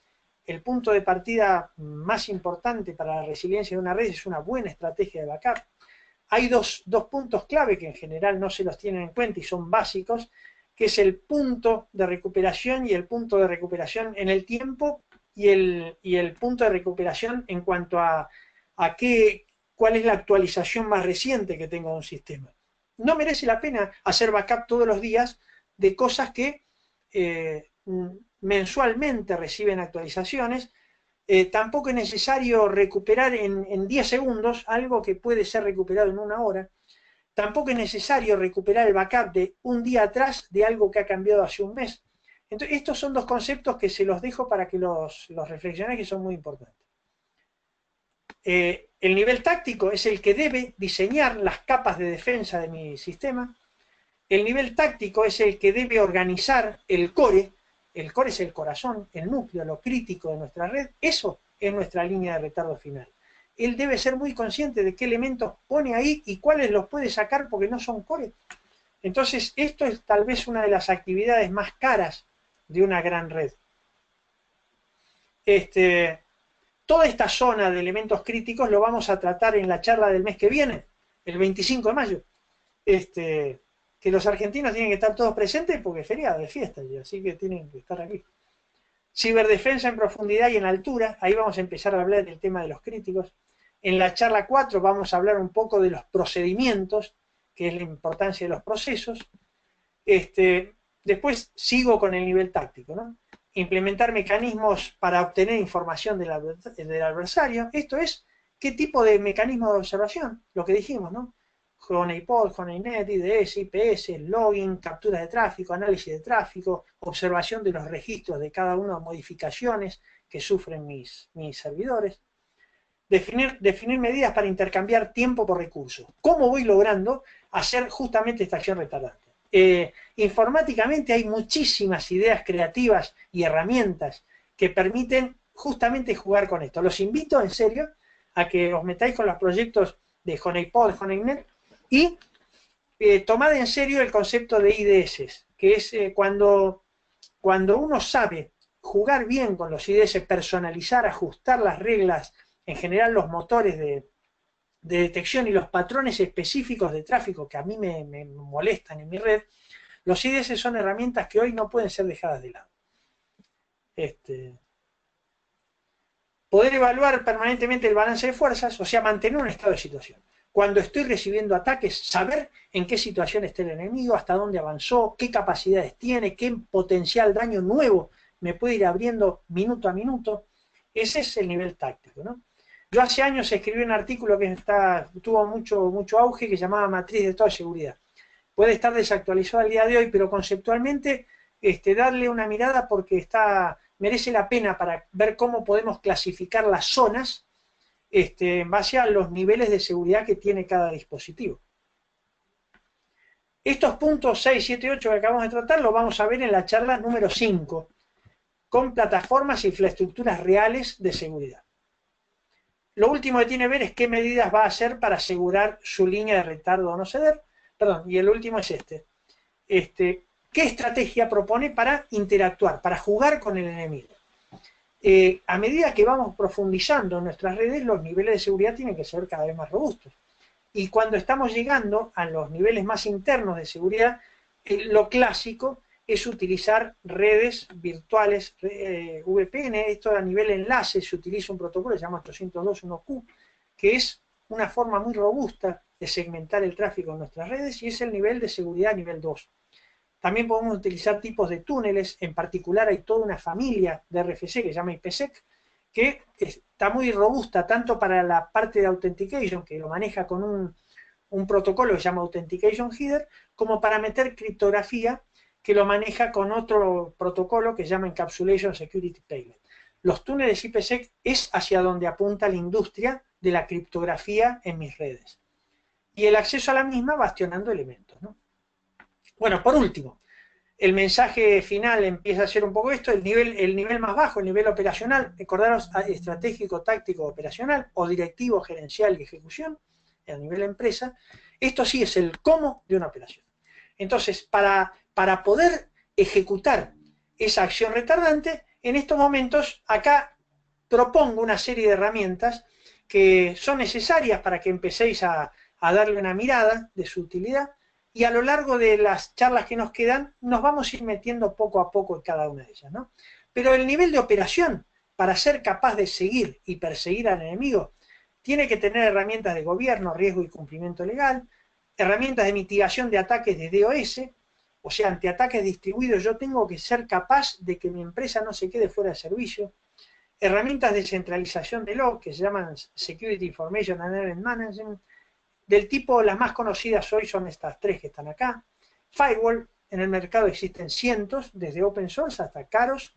El punto de partida más importante para la resiliencia de una red es una buena estrategia de backup. Hay dos puntos clave que en general no se los tienen en cuenta y son básicos, que es el punto de recuperación y el punto de recuperación en el tiempo y el punto de recuperación en cuanto a cuál es la actualización más reciente que tengo de un sistema. No merece la pena hacer backup todos los días de cosas que mensualmente reciben actualizaciones. Tampoco es necesario recuperar en 10 segundos algo que puede ser recuperado en 1 hora. Tampoco es necesario recuperar el backup de un día atrás de algo que ha cambiado hace un mes. Entonces, estos son dos conceptos que se los dejo para que los reflexionéis, que son muy importantes. El nivel táctico es el que debe diseñar las capas de defensa de mi sistema. El nivel táctico es el que debe organizar el core. El core es el corazón, el núcleo, lo crítico de nuestra red. Eso es nuestra línea de retardo final. Él debe ser muy consciente de qué elementos pone ahí y cuáles los puede sacar porque no son core. Entonces, esto es tal vez una de las actividades más caras de una gran red. Toda esta zona de elementos críticos lo vamos a tratar en la charla del mes que viene, el 25 de mayo. Que los argentinos tienen que estar todos presentes porque es feriado, es fiesta, así que tienen que estar aquí. Ciberdefensa en profundidad y en altura, ahí vamos a empezar a hablar del tema de los críticos. En la charla 4 vamos a hablar un poco de los procedimientos, que es la importancia de los procesos. Después sigo con el nivel táctico, ¿no? Implementar mecanismos para obtener información del adversario. Esto es, ¿qué tipo de mecanismo de observación? Lo que dijimos, ¿no? Honeypot, Honeynet, IDS, IPS, login, captura de tráfico, análisis de tráfico, observación de los registros de cada una de las modificaciones que sufren mis servidores. Definir medidas para intercambiar tiempo por recursos. ¿Cómo voy logrando hacer justamente esta acción retardante? Informáticamente hay muchísimas ideas creativas y herramientas que permiten justamente jugar con esto. Los invito en serio a que os metáis con los proyectos de Honeypot, Honeynet y tomad en serio el concepto de IDS, que es cuando uno sabe jugar bien con los IDS, personalizar, ajustar las reglas, en general los motores de detección y los patrones específicos de tráfico que a mí me molestan en mi red. Los IDS son herramientas que hoy no pueden ser dejadas de lado. Poder evaluar permanentemente el balance de fuerzas, o sea, mantener un estado de situación. Cuando estoy recibiendo ataques, saber en qué situación está el enemigo, hasta dónde avanzó, qué capacidades tiene, qué potencial daño nuevo me puede ir abriendo minuto a minuto. Ese es el nivel táctico, ¿no? Yo hace años escribí un artículo que tuvo mucho auge, que se llamaba Matriz de toda seguridad. Puede estar desactualizado al día de hoy, pero conceptualmente darle una mirada porque merece la pena para ver cómo podemos clasificar las zonas en base a los niveles de seguridad que tiene cada dispositivo. Estos puntos 6, 7, 8 que acabamos de tratar los vamos a ver en la charla número 5, con plataformas e infraestructuras reales de seguridad. Lo último que tiene que ver es qué medidas va a hacer para asegurar su línea de retardo o no ceder. Perdón, y el último es ¿qué estrategia propone para interactuar, para jugar con el enemigo? A medida que vamos profundizando en nuestras redes, los niveles de seguridad tienen que ser cada vez más robustos. Y cuando estamos llegando a los niveles más internos de seguridad, lo clásico es utilizar redes virtuales VPN. Esto a nivel enlace se utiliza un protocolo que se llama 802.1q, que es una forma muy robusta de segmentar el tráfico en nuestras redes y es el nivel de seguridad nivel 2. También podemos utilizar tipos de túneles, en particular hay toda una familia de RFC que se llama IPsec, que está muy robusta tanto para la parte de authentication, que lo maneja con un protocolo que se llama Authentication Header, como para meter criptografía, que lo maneja con otro protocolo que se llama Encapsulation Security Payload. Los túneles IPsec es hacia donde apunta la industria de la criptografía en mis redes. Y el acceso a la misma bastionando elementos, ¿no? Bueno, por último, el mensaje final empieza a ser un poco esto, el nivel más bajo, el nivel operacional, recordaros, estratégico, táctico, operacional, o directivo, gerencial y ejecución, a nivel empresa. Esto sí es el cómo de una operación. Entonces, para poder ejecutar esa acción retardante, en estos momentos, acá propongo una serie de herramientas que son necesarias para que empecéis a darle una mirada de su utilidad. y a lo largo de las charlas que nos quedan, nos vamos a ir metiendo poco a poco en cada una de ellas, ¿no? Pero el nivel de operación, para ser capaz de seguir y perseguir al enemigo, tiene que tener herramientas de gobierno, riesgo y cumplimiento legal, herramientas de mitigación de ataques de DOS, o sea, ante ataques distribuidos yo tengo que ser capaz de que mi empresa no se quede fuera de servicio, herramientas de centralización de log, que se llaman Security Information and Event Management, del tipo, las más conocidas hoy son estas tres que están acá. Firewall, en el mercado existen cientos, desde open source hasta caros.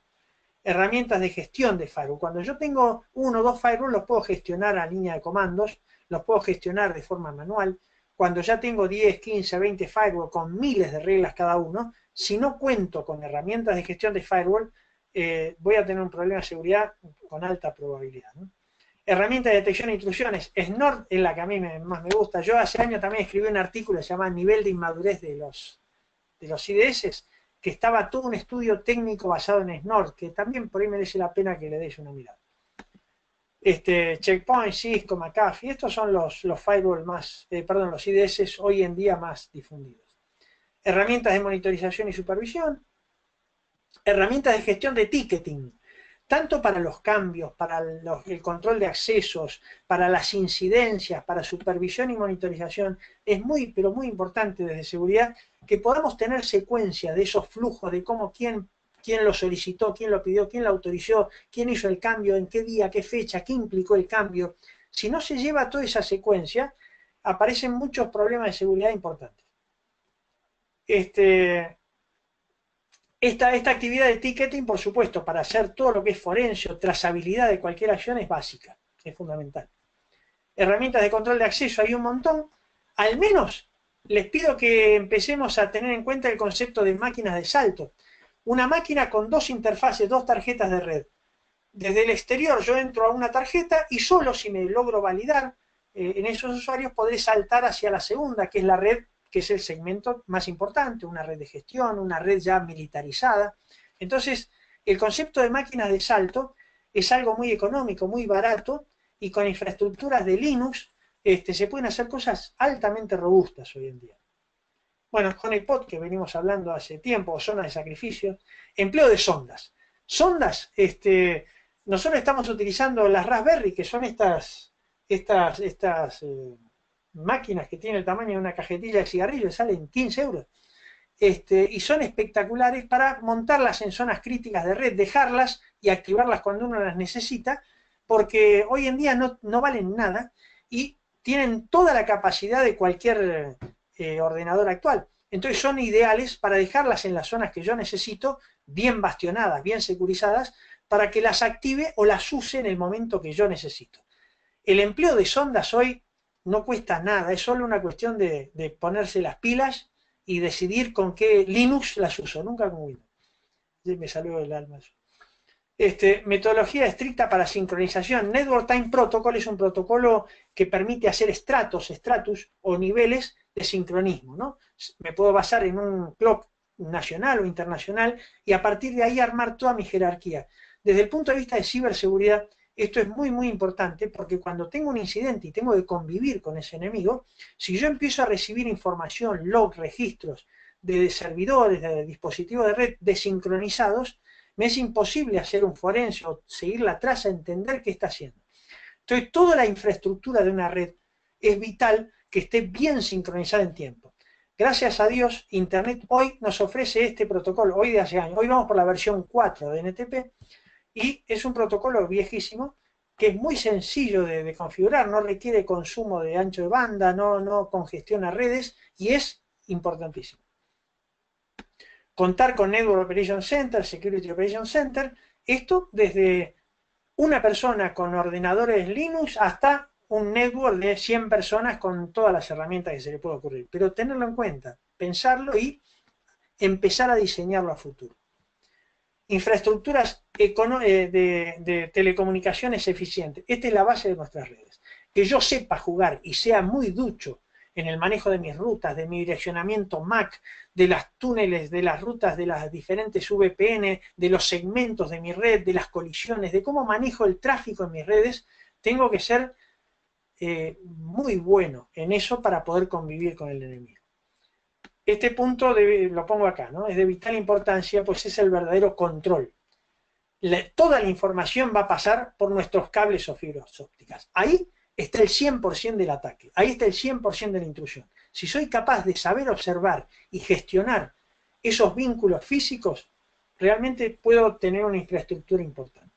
Herramientas de gestión de firewall. Cuando yo tengo uno o dos firewalls, los puedo gestionar a línea de comandos, los puedo gestionar de forma manual. Cuando ya tengo 10, 15, 20 firewall con miles de reglas cada uno, si no cuento con herramientas de gestión de firewall, voy a tener un problema de seguridad con alta probabilidad, ¿no? Herramienta de detección de intrusiones. Snort es la que a mí más me gusta. Yo hace años también escribí un artículo que se llama Nivel de inmadurez de los IDS, que estaba todo un estudio técnico basado en Snort, que también por ahí merece la pena que le deis una mirada. Checkpoint, Cisco, McAfee, estos son los firewall más, los IDS hoy en día más difundidos. Herramientas de monitorización y supervisión. Herramientas de gestión de ticketing, tanto para los cambios, para el control de accesos, para las incidencias, para supervisión y monitorización. Es muy, pero muy importante desde seguridad que podamos tener secuencia de esos flujos, de cómo quién lo solicitó, quién lo pidió, quién lo autorizó, quién hizo el cambio, en qué día, qué fecha, qué implicó el cambio. Si no se lleva toda esa secuencia, aparecen muchos problemas de seguridad importantes. Esta actividad de ticketing, por supuesto, para hacer todo lo que es forense o trazabilidad de cualquier acción es básica, es fundamental. Herramientas de control de acceso hay un montón. Al menos les pido que empecemos a tener en cuenta el concepto de máquinas de salto. Una máquina con dos interfaces, dos tarjetas de red. Desde el exterior yo entro a una tarjeta y solo si me logro validar en esos usuarios podré saltar hacia la segunda, que es la red, que es el segmento más importante, una red de gestión, una red ya militarizada. Entonces, el concepto de máquinas de salto es algo muy económico, muy barato, y con infraestructuras de Linux se pueden hacer cosas altamente robustas hoy en día. Bueno, honeypot, que venimos hablando hace tiempo, zonas de sacrificio, empleo de sondas. Sondas, nosotros estamos utilizando las Raspberry, que son estas máquinas que tienen el tamaño de una cajetilla de cigarrillos, salen 15 euros. Y son espectaculares para montarlas en zonas críticas de red, dejarlas y activarlas cuando uno las necesita, porque hoy en día no valen nada y tienen toda la capacidad de cualquier ordenador actual. Entonces son ideales para dejarlas en las zonas que yo necesito, bien bastionadas, bien securizadas, para que las active o las use en el momento que yo necesito. El empleo de sondas hoy no cuesta nada, es solo una cuestión de ponerse las pilas y decidir con qué Linux las uso, nunca con Windows. Me salió del alma eso. Metodología estricta para sincronización. Network Time Protocol es un protocolo que permite hacer stratus o niveles de sincronismo, ¿no? Me puedo basar en un clock nacional o internacional y a partir de ahí armar toda mi jerarquía. Desde el punto de vista de ciberseguridad, esto es muy, muy importante porque cuando tengo un incidente y tengo que convivir con ese enemigo, si yo empiezo a recibir información, log, registros de servidores, de dispositivos de red desincronizados, me es imposible hacer un forense o seguir la traza, entender qué está haciendo. Entonces, toda la infraestructura de una red es vital que esté bien sincronizada en tiempo. Gracias a Dios, Internet hoy nos ofrece este protocolo, hoy de hace años. Hoy vamos por la versión 4 de NTP y es un protocolo viejísimo que es muy sencillo de configurar, no requiere consumo de ancho de banda, no congestiona redes y es importantísimo. Contar con Network Operation Center, Security Operation Center, esto desde una persona con ordenadores Linux hasta un network de 100 personas con todas las herramientas que se le pueda ocurrir. Pero tenerlo en cuenta, pensarlo y empezar a diseñarlo a futuro. Infraestructuras de telecomunicaciones eficientes. Esta es la base de nuestras redes. Que yo sepa jugar y sea muy ducho en el manejo de mis rutas, de mi direccionamiento MAC, de las túneles, de las rutas de las diferentes VPN, de los segmentos de mi red, de las colisiones, de cómo manejo el tráfico en mis redes, tengo que ser muy bueno en eso para poder convivir con el enemigo. Este punto lo pongo acá, ¿no? Es de vital importancia, pues es el verdadero control. Toda la información va a pasar por nuestros cables o fibras ópticas. Ahí está el 100% del ataque, ahí está el 100% de la intrusión. Si soy capaz de saber observar y gestionar esos vínculos físicos, realmente puedo tener una infraestructura importante.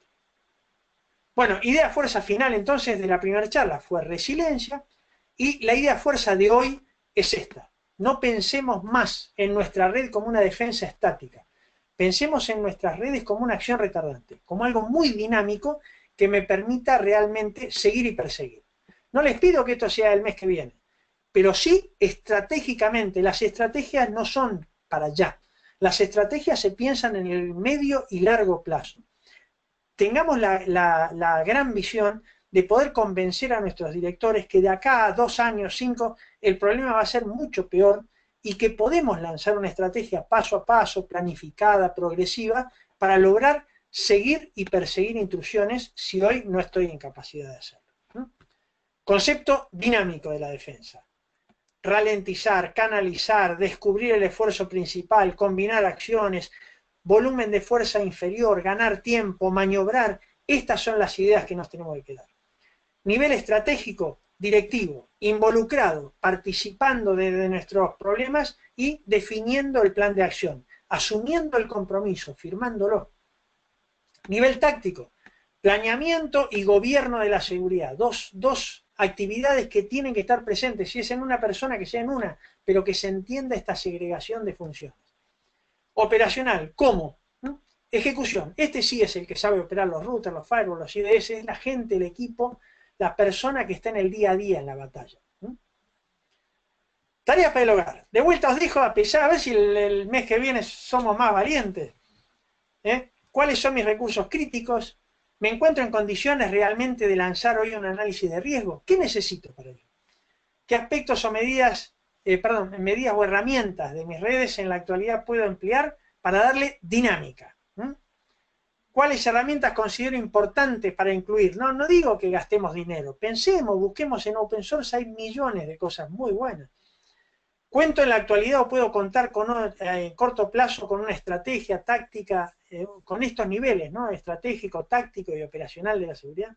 Bueno, idea fuerza final entonces de la primera charla fue resiliencia, y la idea fuerza de hoy es esta. No pensemos más en nuestra red como una defensa estática. Pensemos en nuestras redes como una acción retardante, como algo muy dinámico que me permita realmente seguir y perseguir. No les pido que esto sea el mes que viene, pero sí estratégicamente. Las estrategias no son para allá. Las estrategias se piensan en el medio y largo plazo. Tengamos la gran visión de poder convencer a nuestros directores que de acá a 2 años, 5, el problema va a ser mucho peor y que podemos lanzar una estrategia paso a paso, planificada, progresiva, para lograr seguir y perseguir intrusiones si hoy no estoy en capacidad de hacerlo. Concepto dinámico de la defensa. Ralentizar, canalizar, descubrir el esfuerzo principal, combinar acciones, volumen de fuerza inferior, ganar tiempo, maniobrar. Estas son las ideas que nos tenemos que quedar. Nivel estratégico, directivo, involucrado, participando de nuestros problemas y definiendo el plan de acción, asumiendo el compromiso, firmándolo. Nivel táctico, planeamiento y gobierno de la seguridad. Dos actividades que tienen que estar presentes, si es en una persona, que sea en una, pero que se entienda esta segregación de funciones. Operacional, ¿cómo? ¿No? Ejecución, este sí es el que sabe operar los routers, los firewalls, los IDS, es la gente, el equipo, la persona que está en el día a día en la batalla. Tareas para el hogar. De vuelta os digo, a pesar, a ver si el mes que viene somos más valientes. ¿Cuáles son mis recursos críticos? ¿Me encuentro en condiciones realmente de lanzar hoy un análisis de riesgo? ¿Qué necesito para ello? ¿Qué aspectos o medidas o herramientas de mis redes en la actualidad puedo emplear para darle dinámica? ¿Cuáles herramientas considero importantes para incluir? No digo que gastemos dinero, pensemos, busquemos en open source, hay millones de cosas muy buenas. ¿Cuento en la actualidad o puedo contar en corto plazo con una estrategia táctica con estos niveles, ¿no? Estratégico, táctico y operacional de la seguridad?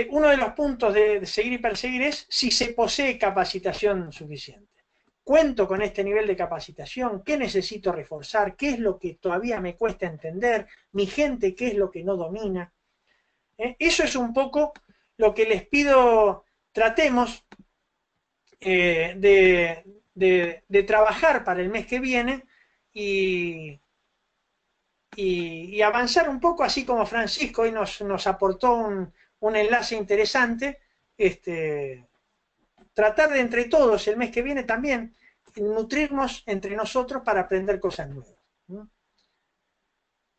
Uno de los puntos de seguir y perseguir es si se posee capacitación suficiente. ¿Cuento con este nivel de capacitación? ¿Qué necesito reforzar? ¿Qué es lo que todavía me cuesta entender? ¿Mi gente qué es lo que no domina? Eso es un poco lo que les pido, tratemos de trabajar para el mes que viene y avanzar un poco, así como Francisco hoy nos aportó un enlace interesante, tratar de entre todos el mes que viene también nutrirnos entre nosotros para aprender cosas nuevas.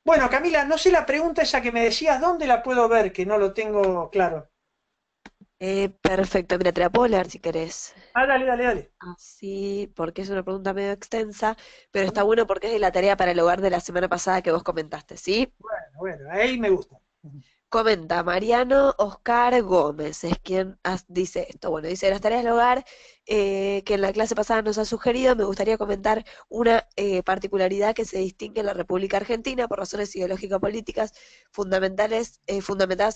Bueno, Camila, no sé la pregunta esa que me decías, ¿dónde la puedo ver? Que no lo tengo claro. Perfecto, mira, te la puedo leer si querés. Dale, dale, dale. Así, porque es una pregunta medio extensa, pero está bueno porque es de la tarea para el hogar de la semana pasada que vos comentaste, ¿sí? Bueno, ahí me gusta. Comenta Mariano Oscar Gómez, es quien dice esto. Bueno, dice, las tareas del hogar que en la clase pasada nos ha sugerido, me gustaría comentar una particularidad que se distingue en la República Argentina por razones ideológico-políticas fundamentadas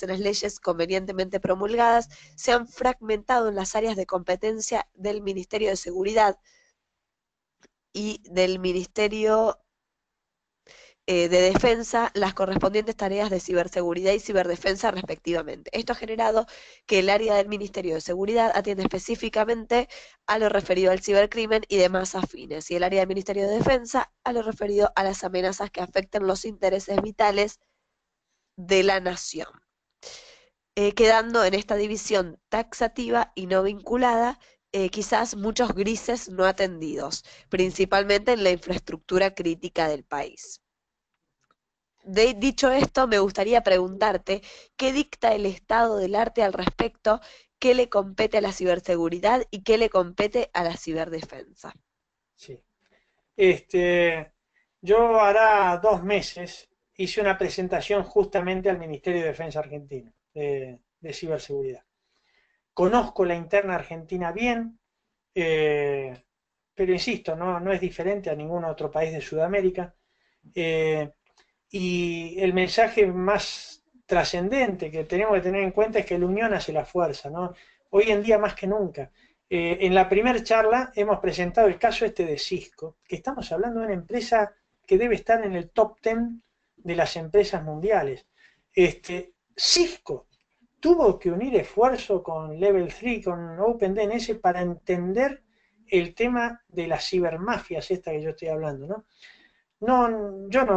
en las leyes convenientemente promulgadas, se han fragmentado en las áreas de competencia del Ministerio de Seguridad y del Ministerio de defensa las correspondientes tareas de ciberseguridad y ciberdefensa respectivamente. Esto ha generado que el área del Ministerio de Seguridad atiende específicamente a lo referido al cibercrimen y demás afines, y el área del Ministerio de Defensa a lo referido a las amenazas que afecten los intereses vitales de la nación. Quedando en esta división taxativa y no vinculada, quizás muchos grises no atendidos, principalmente en la infraestructura crítica del país. Dicho esto, me gustaría preguntarte, ¿qué dicta el estado del arte al respecto? ¿Qué le compete a la ciberseguridad y qué le compete a la ciberdefensa? Sí. Yo hará 2 meses hice una presentación justamente al Ministerio de Defensa argentino de ciberseguridad. Conozco la interna argentina bien, pero insisto, no es diferente a ningún otro país de Sudamérica. Eh, y el mensaje más trascendente que tenemos que tener en cuenta es que la unión hace la fuerza, ¿no? Hoy en día más que nunca. En la primera charla hemos presentado el caso este de Cisco, que estamos hablando de una empresa que debe estar en el top 10 de las empresas mundiales. Cisco tuvo que unir esfuerzo con Level 3, con OpenDNS para entender el tema de las cibermafias, esta que yo estoy hablando, ¿no? Yo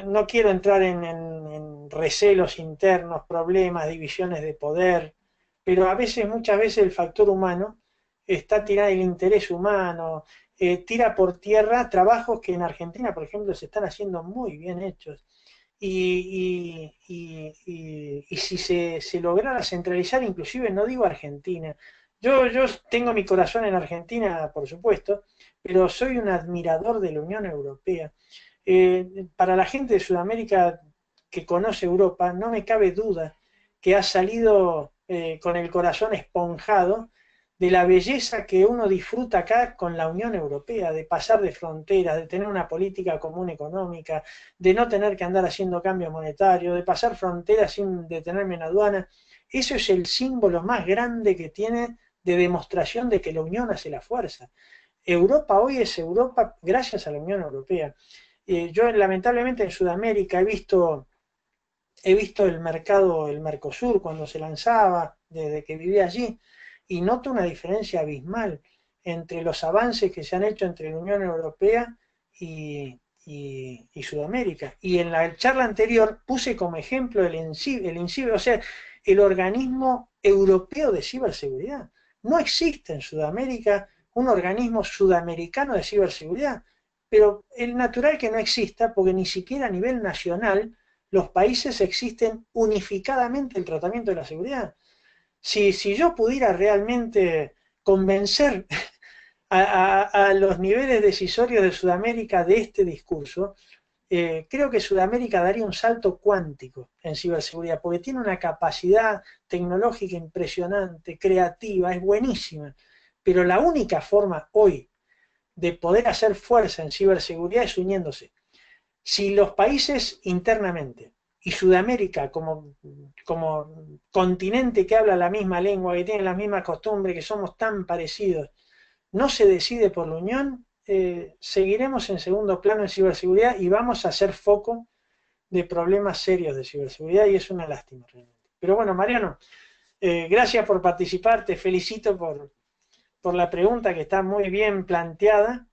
no quiero entrar en recelos internos, problemas, divisiones de poder, pero muchas veces el factor humano está tirado, el interés humano, tira por tierra trabajos que en Argentina, por ejemplo, se están haciendo muy bien hechos. Y si se lograra centralizar, inclusive no digo Argentina, yo tengo mi corazón en Argentina, por supuesto, pero soy un admirador de la Unión Europea. Para la gente de Sudamérica que conoce Europa, no me cabe duda que ha salido con el corazón esponjado de la belleza que uno disfruta acá con la Unión Europea, de pasar de fronteras, de tener una política común económica, de no tener que andar haciendo cambios monetarios, de pasar fronteras sin detenerme en aduana. Eso es el símbolo más grande que tiene de demostración de que la unión hace la fuerza. Europa hoy es Europa gracias a la Unión Europea. Yo lamentablemente en Sudamérica he visto el mercado, el Mercosur cuando se lanzaba, desde que vivía allí, y noto una diferencia abismal entre los avances que se han hecho entre la Unión Europea y Sudamérica. Y en la charla anterior puse como ejemplo el INCIBE, o sea, el organismo europeo de ciberseguridad. No existe en Sudamérica un organismo sudamericano de ciberseguridad, pero es natural que no exista porque ni siquiera a nivel nacional los países existen unificadamente el tratamiento de la seguridad. Si yo pudiera realmente convencer a los niveles decisorios de Sudamérica de este discurso, creo que Sudamérica daría un salto cuántico en ciberseguridad, porque tiene una capacidad tecnológica impresionante, creativa, es buenísima, pero la única forma hoy de poder hacer fuerza en ciberseguridad es uniéndose. Si los países internamente y Sudamérica como continente que habla la misma lengua, que tiene las mismas costumbres, que somos tan parecidos, no se decide por la unión, seguiremos en segundo plano en ciberseguridad y vamos a hacer foco de problemas serios de ciberseguridad y es una lástima realmente. Pero bueno, Mariano, gracias por participar, te felicito por la pregunta que está muy bien planteada.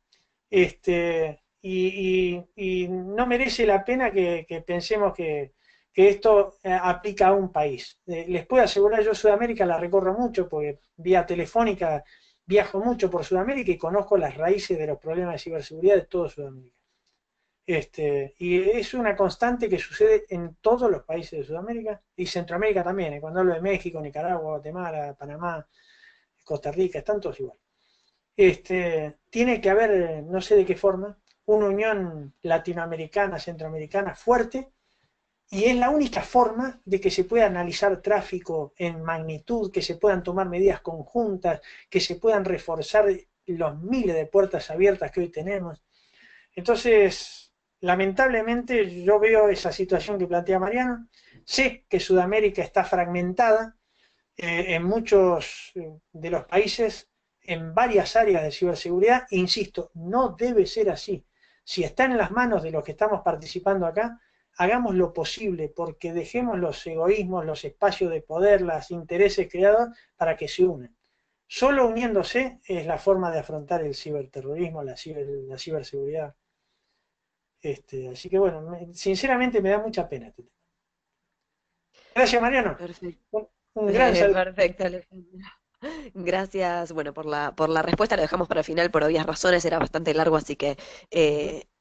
Y no merece la pena que pensemos que esto aplica a un país. Les puedo asegurar, yo Sudamérica la recorro mucho, porque vía telefónica viajo mucho por Sudamérica y conozco las raíces de los problemas de ciberseguridad de todo Sudamérica. Y es una constante que sucede en todos los países de Sudamérica y Centroamérica también. Cuando hablo de México, Nicaragua, Guatemala, Panamá, Costa Rica, están todos igual. Tiene que haber, no sé de qué forma, una unión latinoamericana, centroamericana fuerte, y es la única forma de que se pueda analizar tráfico en magnitud, que se puedan tomar medidas conjuntas, que se puedan reforzar los miles de puertas abiertas que hoy tenemos. Entonces, lamentablemente yo veo esa situación que plantea Mariano, sé que Sudamérica está fragmentada en muchos de los países, en varias áreas de ciberseguridad, e insisto, no debe ser así. Si está en las manos de los que estamos participando acá, hagamos lo posible porque dejemos los egoísmos, los espacios de poder, los intereses creados para que se unan. Solo uniéndose es la forma de afrontar el ciberterrorismo, la ciberseguridad. Así que bueno, sinceramente me da mucha pena este tema. Gracias, Mariano. Perfecto. Un gran saludo. Perfecto, Alejandro. Gracias, bueno, por la respuesta, lo dejamos para el final por obvias razones, era bastante largo, así que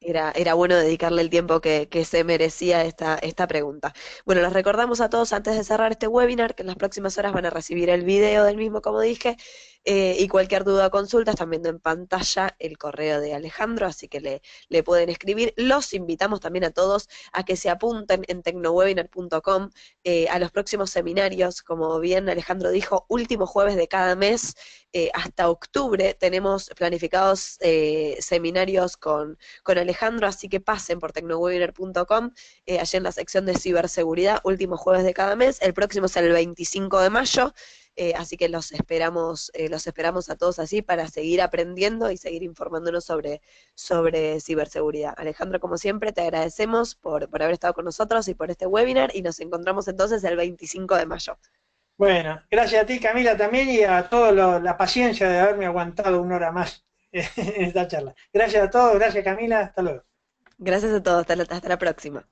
era bueno dedicarle el tiempo que se merecía esta pregunta. Bueno, les recordamos a todos antes de cerrar este webinar que en las próximas horas van a recibir el video del mismo, como dije, Y cualquier duda o consulta, están viendo en pantalla el correo de Alejandro, así que le pueden escribir. Los invitamos también a todos a que se apunten en tecnowebinar.com a los próximos seminarios. Como bien Alejandro dijo, último jueves de cada mes, hasta octubre tenemos planificados seminarios con Alejandro, así que pasen por tecnowebinar.com, allí en la sección de ciberseguridad, último jueves de cada mes. El próximo es el 25 de mayo. Así que los esperamos a todos así para seguir aprendiendo y seguir informándonos sobre ciberseguridad. Alejandro, como siempre, te agradecemos por haber estado con nosotros y por este webinar, y nos encontramos entonces el 25 de mayo. Bueno, gracias a ti, Camila, también, y a toda la paciencia de haberme aguantado una hora más en esta charla. Gracias a todos, gracias, Camila, hasta luego. Gracias a todos, hasta la próxima.